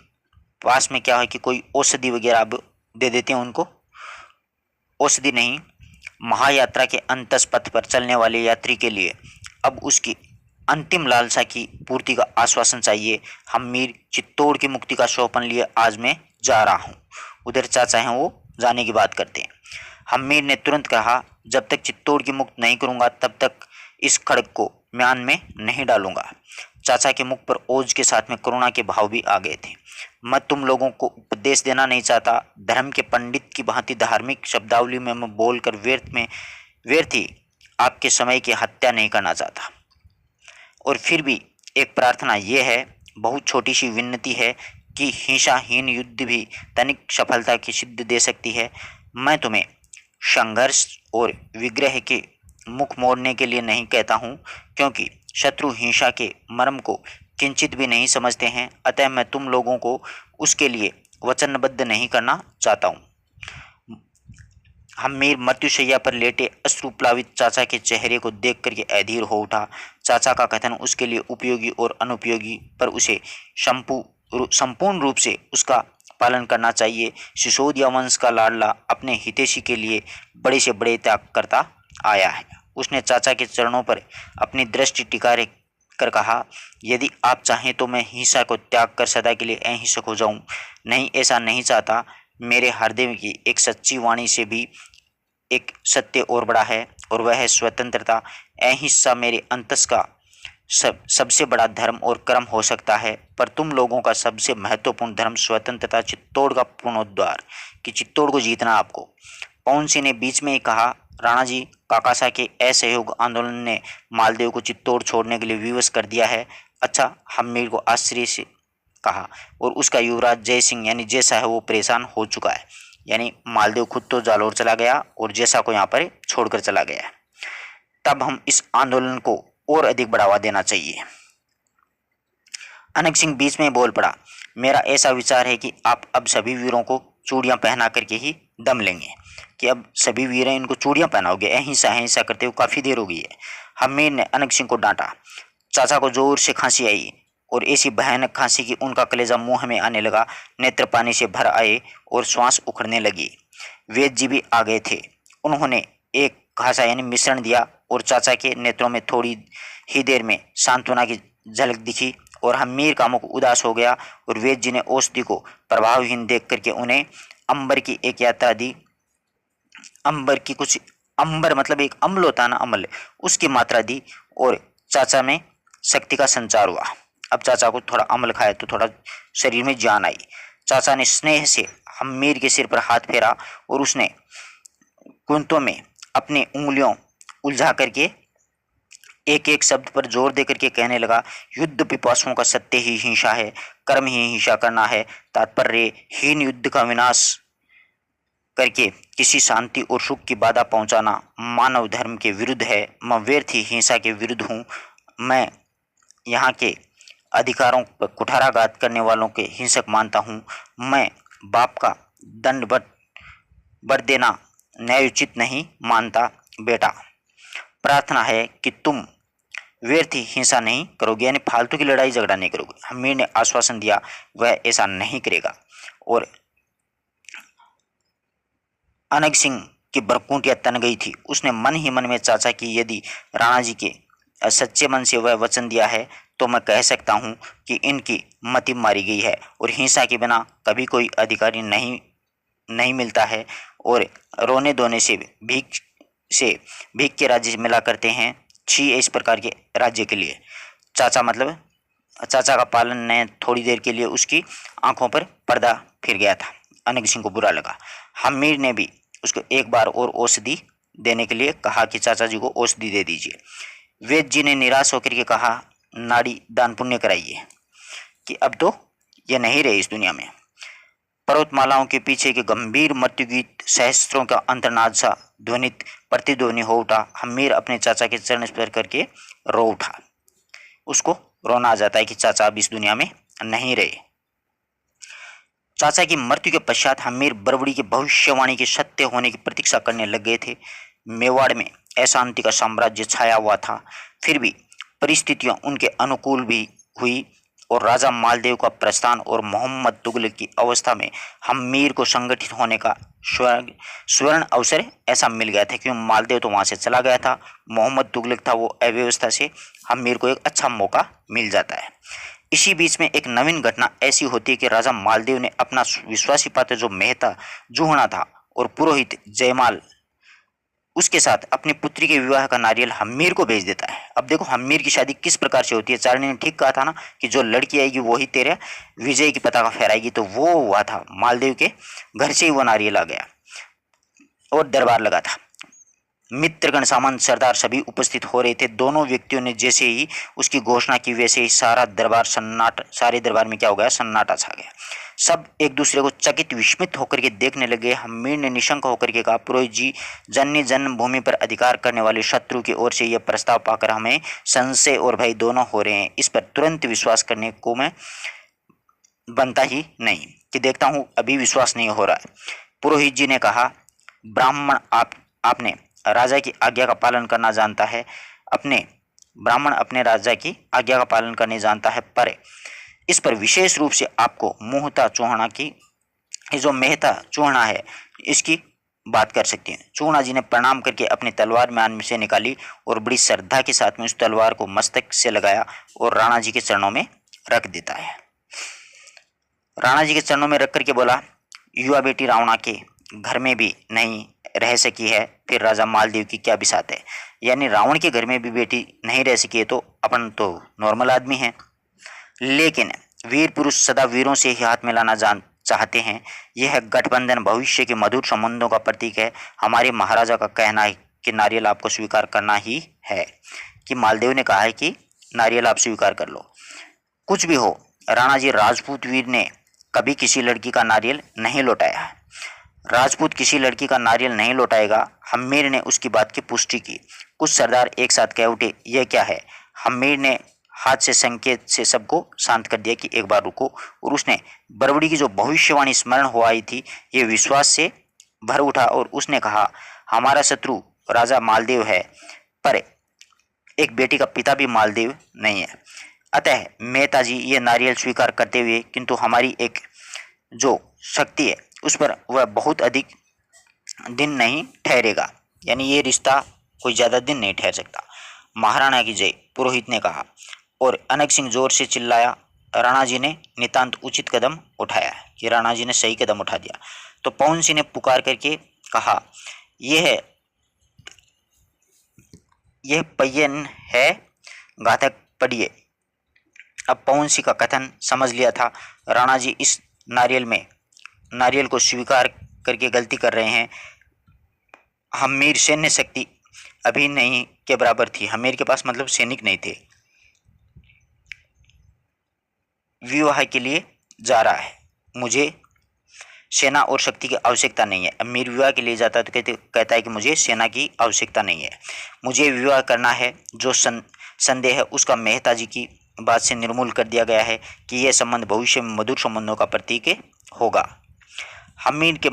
पास में क्या है कि कोई औषधि वगैरह अब दे देते हैं उनको। औषधि नहीं, महायात्रा के अंतस पथ पर चलने वाले यात्री के लिए अब उसकी अंतिम लालसा की पूर्ति का आश्वासन चाहिए। हम्मीर, चित्तौड़ की मुक्ति का सौंपन लिए आज मैं जा रहा हूँ। उधर चाचा हैं, वो जाने की बात करते हैं। हम्मीर ने तुरंत कहा, जब तक चित्तौड़ की मुक्त नहीं करूंगा तब तक इस खड़ग को म्यान में नहीं डालूंगा। चाचा के मुख पर ओज के साथ में करुणा के भाव भी आ गए थे। मैं तुम लोगों को उपदेश देना नहीं चाहता। धर्म के पंडित की भांति धार्मिक शब्दावली में मैं बोलकर व्यर्थ ही आपके समय की हत्या नहीं करना चाहता। और फिर भी एक प्रार्थना ये है, बहुत छोटी सी विनती है कि हिंसाहीन युद्ध भी तनिक सफलता की सिद्ध दे सकती है। मैं तुम्हें संघर्ष और विग्रह के मुख मोड़ने के लिए नहीं कहता हूँ, क्योंकि शत्रु हिंसा के मर्म को किंचित भी नहीं समझते हैं। अतः मैं तुम लोगों को उसके लिए वचनबद्ध नहीं करना चाहता हूँ। हम्मीर मृत्युशैया पर लेटे अश्रुप्लावित चाचा के चेहरे को देख करके अधीर हो उठा। चाचा का कथन उसके लिए उपयोगी और अनुपयोगी, पर उसे संपूर्ण रूप से उसका पालन करना चाहिए। सिसोदिया वंश का लाडला अपने हितैषी के लिए बड़े से बड़े त्याग करता आया है। उसने चाचा के चरणों पर अपनी दृष्टि टिका कर कहा, यदि आप चाहें तो मैं हिंसा को त्याग कर सदा के लिए अहिंसक हो जाऊं। नहीं, ऐसा नहीं चाहता। मेरे हृदय की एक सच्ची वाणी से भी एक सत्य और बड़ा है, और वह है स्वतंत्रता। अहिंसा मेरे अंतस का सबसे बड़ा धर्म और कर्म हो सकता है, पर तुम लोगों का सबसे महत्वपूर्ण धर्म स्वतंत्रता, चित्तौड़ का पुनरुद्धार, कि चित्तौड़ को जीतना आपको। पवन सिंह ने बीच में ही कहा, राणा जी, काकासा के असहयोग आंदोलन ने मालदेव को चित्तौड़ छोड़ने के लिए विवश कर दिया है। अच्छा, हम्मीर को आश्चर्य से कहा, और उसका युवराज जय सिंह यानी जैसा है वो परेशान हो चुका है। यानी मालदेव खुद तो जालौर चला गया और जैसा को यहाँ पर छोड़कर चला गया। तब हम इस आंदोलन को और अधिक बढ़ावा देना चाहिए। अनंग सिंह बीच में बोल पड़ा, मेरा ऐसा विचार है कि आप अब सभी वीरों को चूड़ियां पहना करके ही दम लेंगे। कि अब सभी वीर इनको चूड़ियां पहनाओगे? अहिंसा करते हुए काफी देर हो गई है। हम्मीर ने अनंग सिंह को डांटा। चाचा को जोर से खांसी आई और ऐसी भयानक खांसी कि उनका कलेजा मुंह में आने लगा, नेत्र पानी से भर आए और श्वास उखड़ने लगी। वेद जी भी आ गए थे। उन्होंने एक घासा यानी मिश्रण दिया और चाचा के नेत्रों में थोड़ी ही देर में सांत्वना की झलक दिखी और हम्मीर का मुख उदास हो गया। और वेद जी ने औषधि को प्रभावहीन देख करके उन्हें अंबर की एक यात्रा दी। अंबर की कुछ, अंबर मतलब एक अम्ल होता है ना, अम्ल, उसकी मात्रा दी और चाचा में शक्ति का संचार हुआ। अब चाचा को थोड़ा अम्ल खाए तो थोड़ा शरीर में जान आई। चाचा ने स्नेह से हम्मीर के सिर पर हाथ फेरा और उसने कुंतों में अपनी उंगलियों उलझा करके एक एक शब्द पर जोर देकर के कहने लगा, युद्ध पिपासुओं का सत्य ही हिंसा है, कर्म ही हिंसा करना है। तात्पर्य हीन युद्ध का विनाश करके किसी शांति और सुख की बाधा पहुंचाना मानव धर्म के विरुद्ध है। मैं व्यर्थ ही हिंसा के विरुद्ध हूँ। मैं यहाँ के अधिकारों पर कुठाराघात करने वालों के हिंसक मानता हूँ। मैं बाप का दंड बर देना न्यायोचित नहीं मानता। बेटा, प्रार्थना है कि तुम व्यर्थ ही हिंसा नहीं करोगे, यानी फालतू की लड़ाई झगड़ा नहीं करोगे। हम्मीर ने आश्वासन दिया वह ऐसा नहीं करेगा। और अनंग सिंह की भरकूंटियां तन गई थी। उसने मन ही मन में चाचा की यदि राणा जी के सच्चे मन से वह वचन दिया है तो मैं कह सकता हूँ कि इनकी मति मारी गई है और हिंसा के बिना कभी कोई अधिकारी नहीं मिलता है और रोने धोने से भीख से भीख के राज्य मिला करते हैं। छी इस प्रकार के राज्य के लिए। चाचा मतलब चाचा का पालन ने थोड़ी देर के लिए उसकी आंखों पर पर्दा फिर गया था। अनंग सिंह को बुरा लगा। हमीर ने भी उसको एक बार और औषधि देने के लिए कहा कि चाचा जी को औषधि दे दीजिए। वैद्य जी ने निराश होकर के कहा, नाड़ी दान पुण्य कराइए कि अब तो ये नहीं रहे इस दुनिया में। पर्वतमालाओं के पीछे के गंभीर मृत्यु गीत सहस्त्रों का अंतर्नाद सा ध्वनित प्रतिध्वनि हो उठा। हमीर अपने चाचा के चरण स्पर्श करके रो उठा। उसको रोना आ जाता है कि चाचा अब इस दुनिया में नहीं रहे। चाचा की मृत्यु के पश्चात हमीर बरबड़ी की भविष्यवाणी के सत्य होने की प्रतीक्षा करने लग गए थे। मेवाड़ में अशांति का साम्राज्य छाया हुआ था। फिर भी परिस्थितियां उनके अनुकूल भी हुई और राजा मालदेव का प्रस्थान और मोहम्मद तुगलक की अवस्था में हमीर को संगठित होने का स्वर्ण अवसर ऐसा मिल गया था, क्योंकि मालदेव तो वहां से चला गया था, मोहम्मद तुगलक था, वो अव्यवस्था से हमीर को एक अच्छा मौका मिल जाता है। इसी बीच में एक नवीन घटना ऐसी होती है कि राजा मालदेव ने अपना विश्वासी पात्र जो मेहता जूहना था और पुरोहित जयमाल उसके साथ अपनी पुत्री के विवाह का नारियल हमीर को भेज देता है। अब देखो हमीर की शादी किस प्रकार से होती है। चारणी ने ठीक कहा था ना कि जो लड़की आएगी वही तेरे विजय की पताका फहराएगी, तो वो हुआ था। मालदेव के घर से ही वो नारियल आ गया और दरबार लगा था। मित्रगण सामंत सरदार सभी उपस्थित हो रहे थे। दोनों व्यक्तियों ने जैसे ही उसकी घोषणा की वैसे ही सारे दरबार में क्या हो गया, सन्नाटा छा गया। सब एक दूसरे को चकित विस्मित होकर के देखने लगे। हमीर ने निशंक होकर के कहा, पुरोहित जी, जन्य जन्मभूमि पर अधिकार करने वाले शत्रु की ओर से यह प्रस्ताव पाकर हमें संशय और भय दोनों हो रहे हैं। इस पर तुरंत विश्वास करने को मैं बनता ही नहीं कि देखता हूं अभी विश्वास नहीं हो रहा है। पुरोहित जी ने कहा, ब्राह्मण आपने राजा की आज्ञा का पालन करना जानता है। ब्राह्मण अपने राजा की आज्ञा का पालन करने जानता है, पर इस पर विशेष रूप से आपको मुहता चूहना की जो मेहता चूहना है इसकी बात कर सकते हैं। चूहना जी ने प्रणाम करके अपनी तलवार म्यान में से निकाली और बड़ी श्रद्धा के साथ में उस तलवार को मस्तक से लगाया और राणा जी के चरणों में रख देता है। राणा जी के चरणों में रख करके बोला, युवा बेटी रावणा के घर में भी नहीं रह सकी है, फिर राजा मालदेव की क्या बिसात है। यानी रावण के घर में भी बेटी नहीं रह सकी है तो अपन तो नॉर्मल आदमी हैं, लेकिन वीर पुरुष सदा वीरों से ही हाथ मिलाना चाहते हैं। यह गठबंधन भविष्य के मधुर संबंधों का प्रतीक है। हमारे महाराजा का कहना है कि नारियल आपको स्वीकार करना ही है, कि मालदेव ने कहा है कि नारियल आप स्वीकार कर लो। कुछ भी हो, राणा जी राजपूत वीर ने कभी किसी लड़की का नारियल नहीं लौटाया। राजपूत किसी लड़की का नारियल नहीं लौटाएगा। हमीर ने उसकी बात की पुष्टि की। कुछ सरदार एक साथ कह उठे, यह क्या है। हमीर ने हाथ से संकेत से सबको शांत कर दिया कि एक बार रुको, और उसने बरबड़ी की जो भविष्यवाणी स्मरण हो आई थी ये विश्वास से भर उठा और उसने कहा, हमारा शत्रु राजा मालदेव है, पर एक बेटी का पिता भी मालदेव नहीं है। अतः मेहता जी ये नारियल स्वीकार करते हुए, किंतु हमारी एक जो शक्ति है उस पर वह बहुत अधिक दिन नहीं ठहरेगा, यानी ये रिश्ता कोई ज़्यादा दिन नहीं ठहर सकता। महाराणा की जय, पुरोहित ने कहा, और अनंग सिंह जोर से चिल्लाया। राणा जी ने नितांत उचित कदम उठाया कि राणा जी ने सही कदम उठा दिया। तो पवन सिंह ने पुकार करके कहा, यह पय्यन है, घातक पड़िए। अब पवन सिंह का कथन समझ लिया था। राणा जी इस नारियल को स्वीकार करके गलती कर रहे हैं। हमीर सैन्य शक्ति अभी नहीं के बराबर थी। हमीर के पास मतलब सैनिक नहीं थे। विवाह के लिए जा रहा है, मुझे सेना और शक्ति की आवश्यकता नहीं है। अमीर विवाह के लिए जाता है तो कहता है कि मुझे सेना की आवश्यकता नहीं है, मुझे विवाह करना है। जो संदेह है उसका मेहता जी की बात से निर्मूल कर दिया गया है कि यह संबंध भविष्य में मधुर संबंधों का प्रतीक होगा। हमीर के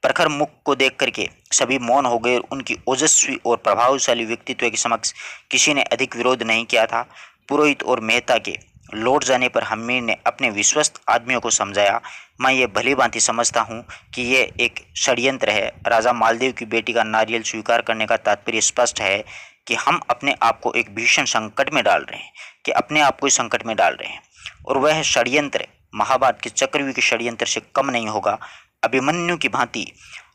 प्रखर मुख को देख करके सभी मौन हो गए और उनकी ओजस्वी और प्रभावशाली व्यक्तित्व के समक्ष किसी ने अधिक विरोध नहीं किया था। पुरोहित और मेहता के लौट जाने पर हमीर ने अपने विश्वस्त आदमियों को समझाया, मैं ये भली भांति समझता हूँ कि यह एक षड्यंत्र है। राजा मालदेव की बेटी का नारियल स्वीकार करने का तात्पर्य स्पष्ट है कि हम अपने आप को एक भीषण संकट में डाल रहे हैं, और वह षड्यंत्र महाभारत के चक्रव्यूह के षड्यंत्र से कम नहीं होगा। अभिमन्यु की भांति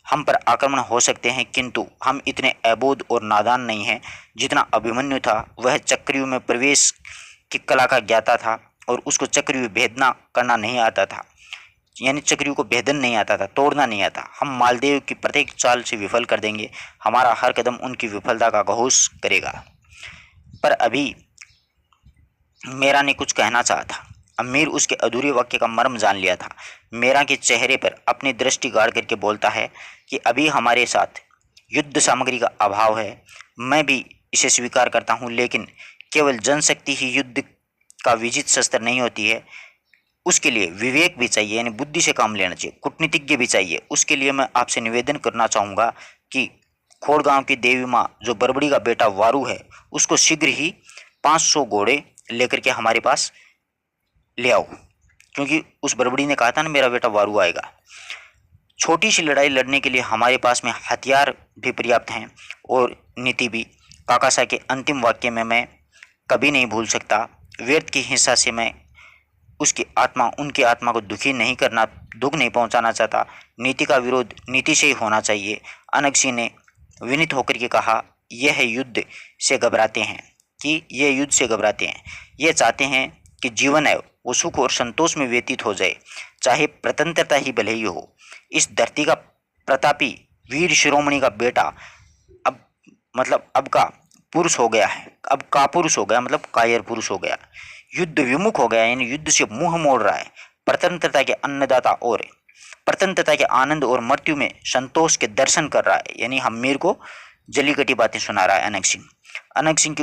हम पर आक्रमण हो सकते हैं, किंतु हम इतने अबोध और नादान नहीं हैं जितना अभिमन्यु था। वह चक्रव्यूह में प्रवेश की कला का ज्ञाता था और उसको चक्रव्यूह भेदना करना नहीं आता था, यानी चक्रव्यूह को भेदन नहीं आता था, तोड़ना नहीं आता। हम मालदेव की प्रत्येक चाल से विफल कर देंगे, हमारा हर कदम उनकी विफलता का घोष करेगा। पर अभी मेरा ने कुछ कहना चाहा था। अमीर उसके अधूरे वाक्य का मर्म जान लिया था। मेरा के चेहरे पर अपनी दृष्टि गाड़ करके बोलता है कि अभी हमारे साथ युद्ध सामग्री का अभाव है, मैं भी इसे स्वीकार करता हूँ, लेकिन केवल जनशक्ति ही युद्ध का विजित शस्त्र नहीं होती है। उसके लिए विवेक भी चाहिए, यानी बुद्धि से काम लेना चाहिए, कूटनीतिज्ञ भी चाहिए। उसके लिए मैं आपसे निवेदन करना चाहूँगा कि खोड़गांव की देवी माँ जो बरबड़ी का बेटा वारू है, उसको शीघ्र ही 500 घोड़े लेकर के हमारे पास ले आओ, क्योंकि उस बरबड़ी ने कहा था ना मेरा बेटा वारू आएगा। छोटी सी लड़ाई लड़ने के लिए हमारे पास में हथियार भी पर्याप्त हैं और नीति भी। काकासा के अंतिम वाक्य में मैं कभी नहीं भूल सकता। व्यर्थ की हिंसा से मैं उनकी आत्मा को दुखी नहीं करना, दुख नहीं पहुंचाना चाहता। नीति का विरोध नीति से ही होना चाहिए। अनग सिंह ने विनीत होकर के कहा, यह युद्ध से घबराते हैं ये चाहते हैं कि जीवन है वो सुख और संतोष में व्यतीत हो जाए, चाहे प्रतंत्रता ही भले ही हो। इस धरती का प्रतापी वीर शिरोमणि का बेटा अब का पुरुष हो गया है, अब का पुरुष हो गया, मतलब कायर पुरुष हो गया, युद्ध विमुख हो गया, यानी युद्ध से मुंह मोड़ रहा है। प्रतंत्रता के अन्नदाता और प्रतंत्रता के आनंद और मृत्यु में संतोष के दर्शन कर रहा है, यानी हमीर को जलीकटी बातें सुना रहा है अनग सिंह की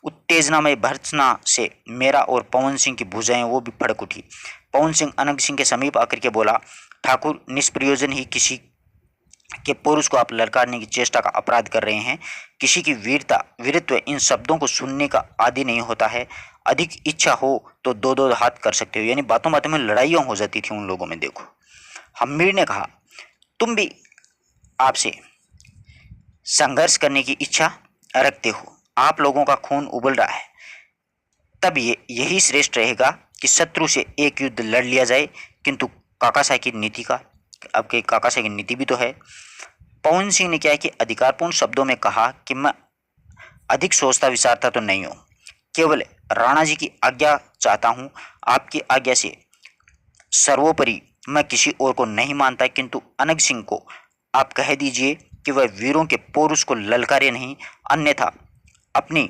उत्तेजना में भर्त्सना से मेरा और पवन सिंह की भुजाएं वो भी फड़क उठी। पवन सिंह अनग सिंह के समीप आकर के बोला, ठाकुर, निष्प्रयोजन ही किसी के पुरुष को आप ललकारने की चेष्टा का अपराध कर रहे हैं। किसी की वीरत्व इन शब्दों को सुनने का आदि नहीं होता है। अधिक इच्छा हो तो दो दो हाथ कर सकते हो, यानी बातों बातों में लड़ाइयाँ हो जाती थी उन लोगों में। देखो, हमीर ने कहा, तुम भी आपसे संघर्ष करने की इच्छा रखते हो, आप लोगों का खून उबल रहा है, तब यही श्रेष्ठ रहेगा कि शत्रु से एक युद्ध लड़ लिया जाए। किंतु काकासा की नीति भी तो है। पवन सिंह ने क्या है कि अधिकारपूर्ण शब्दों में कहा कि मैं अधिक सोचता विचारता तो नहीं हूँ, केवल राणा जी की आज्ञा चाहता हूँ। आपकी आज्ञा से सर्वोपरि मैं किसी और को नहीं मानता, किंतु अनग सिंह को आप कह दीजिए कि वह वीरों के पौरुष को ललकारे नहीं, अन्यथा अपने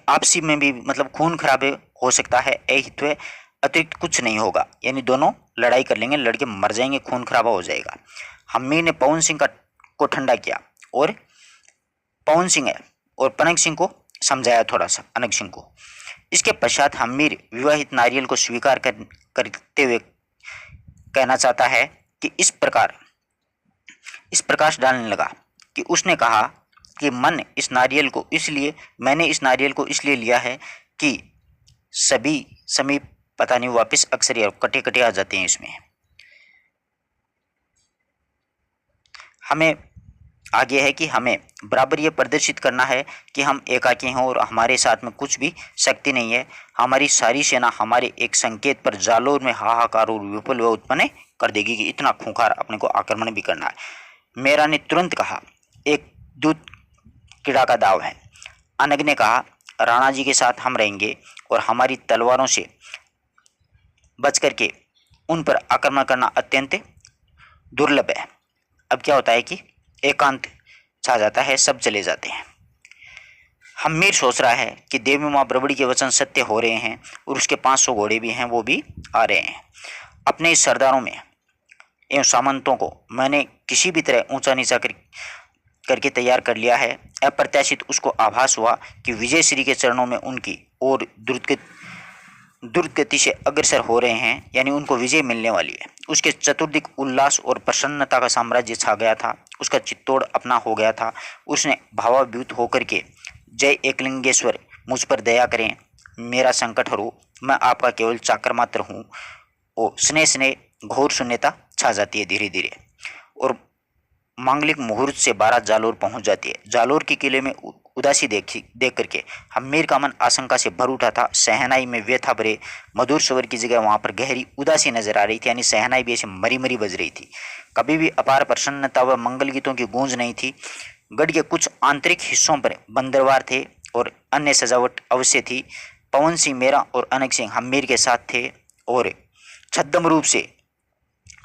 आपसी में भी मतलब खून खराबे हो सकता है। अहित्व अतिरिक्त कुछ नहीं होगा, यानी दोनों लड़ाई कर लेंगे, लड़के मर जाएंगे, खून खराबा हो जाएगा। हमीर ने पवन सिंह को ठंडा किया और पवन सिंह और पनक सिंह को समझाया थोड़ा सा, अनग सिंह को। इसके पश्चात हमीर विवाहित नारियल को स्वीकार करते हुए कहना चाहता है कि इस प्रकाश डालने लगा कि उसने कहा कि मैंने इस नारियल को इसलिए लिया है कि सभी समीप पता नहीं वापस अक्सर ये कटे कटे आ जाते हैं। इसमें हमें आगे है कि हमें बराबर ये प्रदर्शित करना है कि हम एकाकी हैं और हमारे साथ में कुछ भी शक्ति नहीं है। हमारी सारी सेना हमारे एक संकेत पर जालोर में हाहाकार और विपुल व उत्पन्न कर देगी कि इतना खूंखार अपने को आक्रमण भी करना है। मेरा ने तुरंत कहा, एक दूत कीड़ा का दाव है। अनग ने कहा, राणा जी के साथ हम रहेंगे और हमारी तलवारों से बच करके उन पर आक्रमण करना अत्यंत दुर्लभ है। अब क्या होता है कि एकांत छा जाता है, सब चले जाते हैं। हमीर सोच रहा है कि देवी माँ बरबड़ी के वचन सत्य हो रहे हैं और उसके 500 घोड़े भी हैं, वो भी आ रहे हैं। अपने इस सरदारों में एवं सामंतों को मैंने किसी भी तरह ऊंचा नीचा करके तैयार कर लिया है। अप्रत्याशित उसको आभास हुआ कि विजय श्री के चरणों में उनकी और द्रुत गति से अग्रसर हो रहे हैं, यानी उनको विजय मिलने वाली है। उसके चतुर्दिक उल्लास और प्रसन्नता का साम्राज्य छा गया था। उसका चित्तौड़ अपना हो गया था। उसने भावाभूत होकर के, जय एकलिंगेश्वर, मुझ पर दया करें, मेरा संकट हरो, मैं आपका केवल चाकर मात्र हूँ। ओ स्नेह घोर शून्यता छा जाती है धीरे धीरे। और मांगलिक मुहूर्त से बारात जालोर पहुंच जाती है। जालोर के किले में उदासी देख करके हम्मीर का मन आशंका से भर उठा था। शहनाई में व्यथा भरे मधुर स्वर की जगह वहां पर गहरी उदासी नजर आ रही थी, यानी शहनाई भी ऐसे मरी मरी बज रही थी। कभी भी अपार प्रसन्नता व मंगल गीतों की गूंज नहीं थी। गढ़ के कुछ आंतरिक हिस्सों पर बंदरवार थे और अन्य सजावट अवश्य थी। पवन सिंह मेरा और अनक सिंह हम्मीर के साथ थे और छद्म रूप से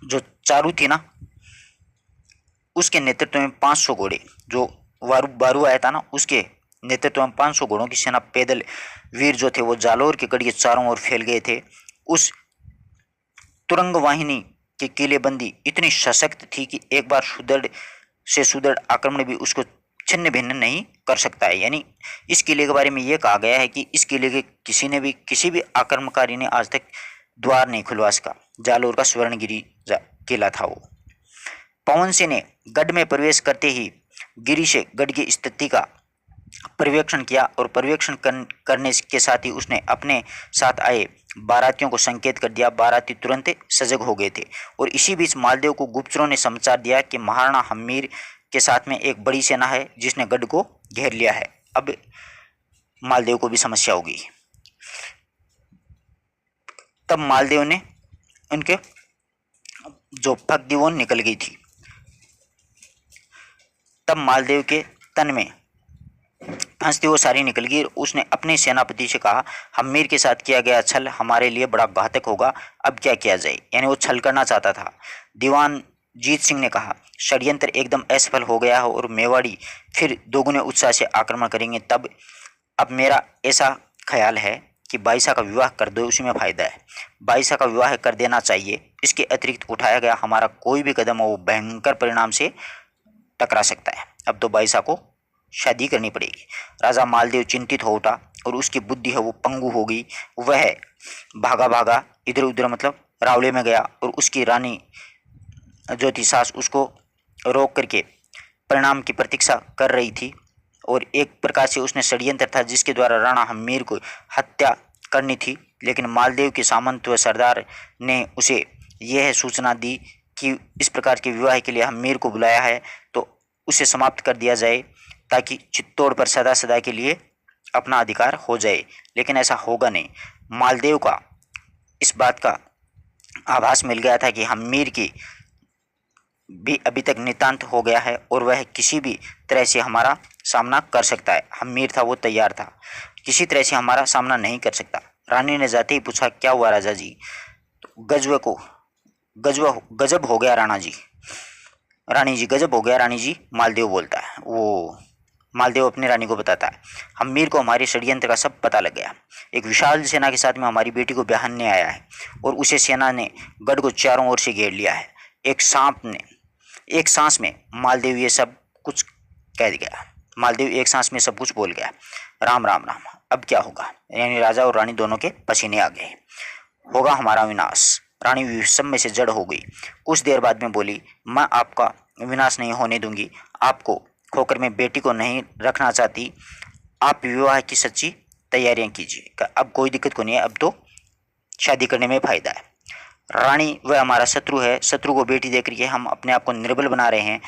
जो चारू थी ना, उसके नेतृत्व में 500 घोड़े, जो बारू आया था ना, उसके नेतृत्व में 500 घोड़ों की सेना पैदल वीर जो थे वो जालोर के गढ़ के चारों ओर फैल गए थे। उस तुरंग वाहिनी की किलेबंदी इतनी सशक्त थी कि एक बार सुदृढ़ से सुदृढ़ आक्रमण भी उसको छिन्न भिन्न नहीं कर सकता है। यानी इस किले के बारे में यह कहा गया है कि इस किले के किसी भी आक्रमणकारी ने आज तक द्वार नहीं खुलवा सका। जालोर का स्वर्णगिरी किला था वो। पवन सिंह ने गढ़ में प्रवेश करते ही गिरी से गढ़ की स्थिति का पर्यवेक्षण किया और पर्यवेक्षण करने के साथ ही उसने अपने साथ आए बारातियों को संकेत कर दिया। बाराती तुरंत सजग हो गए थे और इसी बीच मालदेव को गुप्तचरों ने समाचार दिया कि महाराणा हम्मीर के साथ में एक बड़ी सेना है जिसने गढ़ को घेर लिया है। अब मालदेव को भी समस्या होगी। तब मालदेव ने उनके जो फग्गी वो निकल गई थी। तब मालदेव के तन में फंसती वो सारी निकल गई। उसने अपने सेनापति से कहा, हम्मीर के साथ किया गया छल हमारे लिए बड़ा घातक होगा, अब क्या किया जाए। यानी वो छल करना चाहता था। दीवान जीत सिंह ने कहा, षड्यंत्र एकदम असफल हो गया है और मेवाड़ी फिर दोगुने उत्साह से आक्रमण करेंगे। तब अब मेरा ऐसा ख्याल है कि बाईसा का विवाह कर दो, उसी में फायदा है। बाईसा का विवाह कर देना चाहिए। इसके अतिरिक्त उठाया गया हमारा कोई भी कदम वो भयंकर परिणाम से टकरा सकता है। अब तो बाईसा को शादी करनी पड़ेगी। राजा मालदेव चिंतित हो उठा और उसकी बुद्धि है वो पंगु हो गई। वह भागा भागा इधर उधर मतलब रावले में गया और उसकी रानी जो थी सास उसको रोक करके परिणाम की प्रतीक्षा कर रही थी। और एक प्रकार से उसने षड्यंत्र था जिसके द्वारा राणा हम्मीर को हत्या करनी थी। लेकिन मालदेव के सामंत व सरदार ने उसे यह सूचना दी कि इस प्रकार के विवाह के लिए हम्मीर को बुलाया है तो उसे समाप्त कर दिया जाए ताकि चित्तौड़ पर सदा सदा के लिए अपना अधिकार हो जाए। लेकिन ऐसा होगा नहीं। मालदेव का इस बात का आभास मिल गया था कि हम्मीर की भी अभी तक नितांत हो गया है और वह किसी भी तरह से हमारा सामना कर सकता है। हम्मीर था वो तैयार था, किसी तरह से हमारा सामना नहीं कर सकता। रानी ने जाते ही पूछा, क्या हुआ राजा जी? तो गजब हो गया रानी जी, गजब हो गया रानी जी, मालदेव बोलता है। वो मालदेव अपनी रानी को बताता है, हम्मीर को हमारे षड्यंत्र का सब पता लग गया। एक विशाल सेना के साथ में हमारी बेटी को ब्याहने आया है और उसे सेना ने गढ़ को चारों ओर से घेर लिया है। एक सांस में मालदेव ये सब कुछ कह गया। मालदेव एक सांस में सब कुछ बोल गया। राम राम राम, अब क्या होगा? यानी राजा और रानी दोनों के पसीने आ गए। होगा हमारा विनाश। रानी विषम में से जड़ हो गई। कुछ देर बाद में बोली, मैं आपका विनाश नहीं होने दूंगी। आपको खोकर मैं बेटी को नहीं रखना चाहती। आप विवाह की सच्ची तैयारियां कीजिए। अब कोई दिक्कत को नहीं है, अब तो शादी करने में फायदा है। रानी वह हमारा शत्रु है, शत्रु को बेटी देकर के हम अपने आप को निर्बल बना रहे हैं।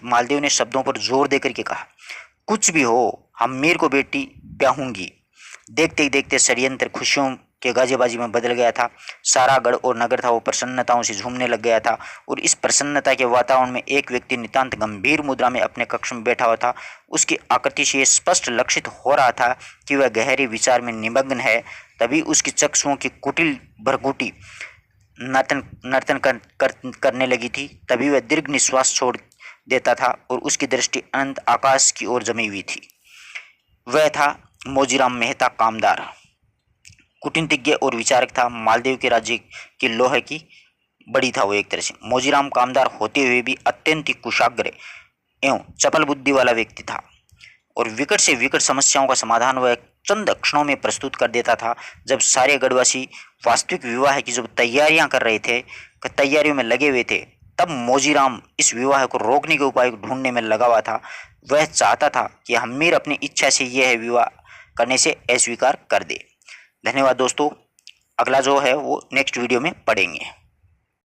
मालदेव ने शब्दों पर जोर देकर के कहा, कुछ भी हो हम्मीर को बेटी ब्याहूंगी। देखते ही देखते षड्यंत्र खुशियों के गाजेबाजी में बदल गया था। सारा गढ़ और नगर था वो प्रसन्नताओं से झूमने लग गया था। और इस प्रसन्नता के वातावरण में एक व्यक्ति नितांत गंभीर मुद्रा में अपने कक्ष में बैठा हुआ था। उसकी आकृति से स्पष्ट लक्षित हो रहा था कि वह गहरे विचार में निमग्न है। तभी उसकी चक्षुओं की कुटिल भरगुटी नर्तन करने लगी थी। तभी वह दीर्घ निश्वास छोड़ देता था और उसकी दृष्टि अनंत आकाश की ओर जमी हुई थी। वह था मोजीराम मेहता कामदार, कूटनीतिज्ञ और विचारक था। मालदेव के राज्य की लोहे की बड़ी था वो एक तरह से। मोजीराम कामदार होते हुए भी अत्यंत ही कुशाग्र एवं चपल बुद्धि वाला व्यक्ति था और विकट से विकट समस्याओं का समाधान वह चंद क्षणों में प्रस्तुत कर देता था। जब सारे गढ़वासी वास्तविक विवाह की जो तैयारियां कर रहे थे, तैयारियों में लगे हुए थे, तब मोजीराम इस विवाह को रोकने के उपाय ढूंढने में लगा हुआ था। वह चाहता था कि हम्मीर अपनी इच्छा से यह विवाह करने से अस्वीकार कर दे। धन्यवाद दोस्तों, अगला जो है वो नेक्स्ट वीडियो में पढ़ेंगे।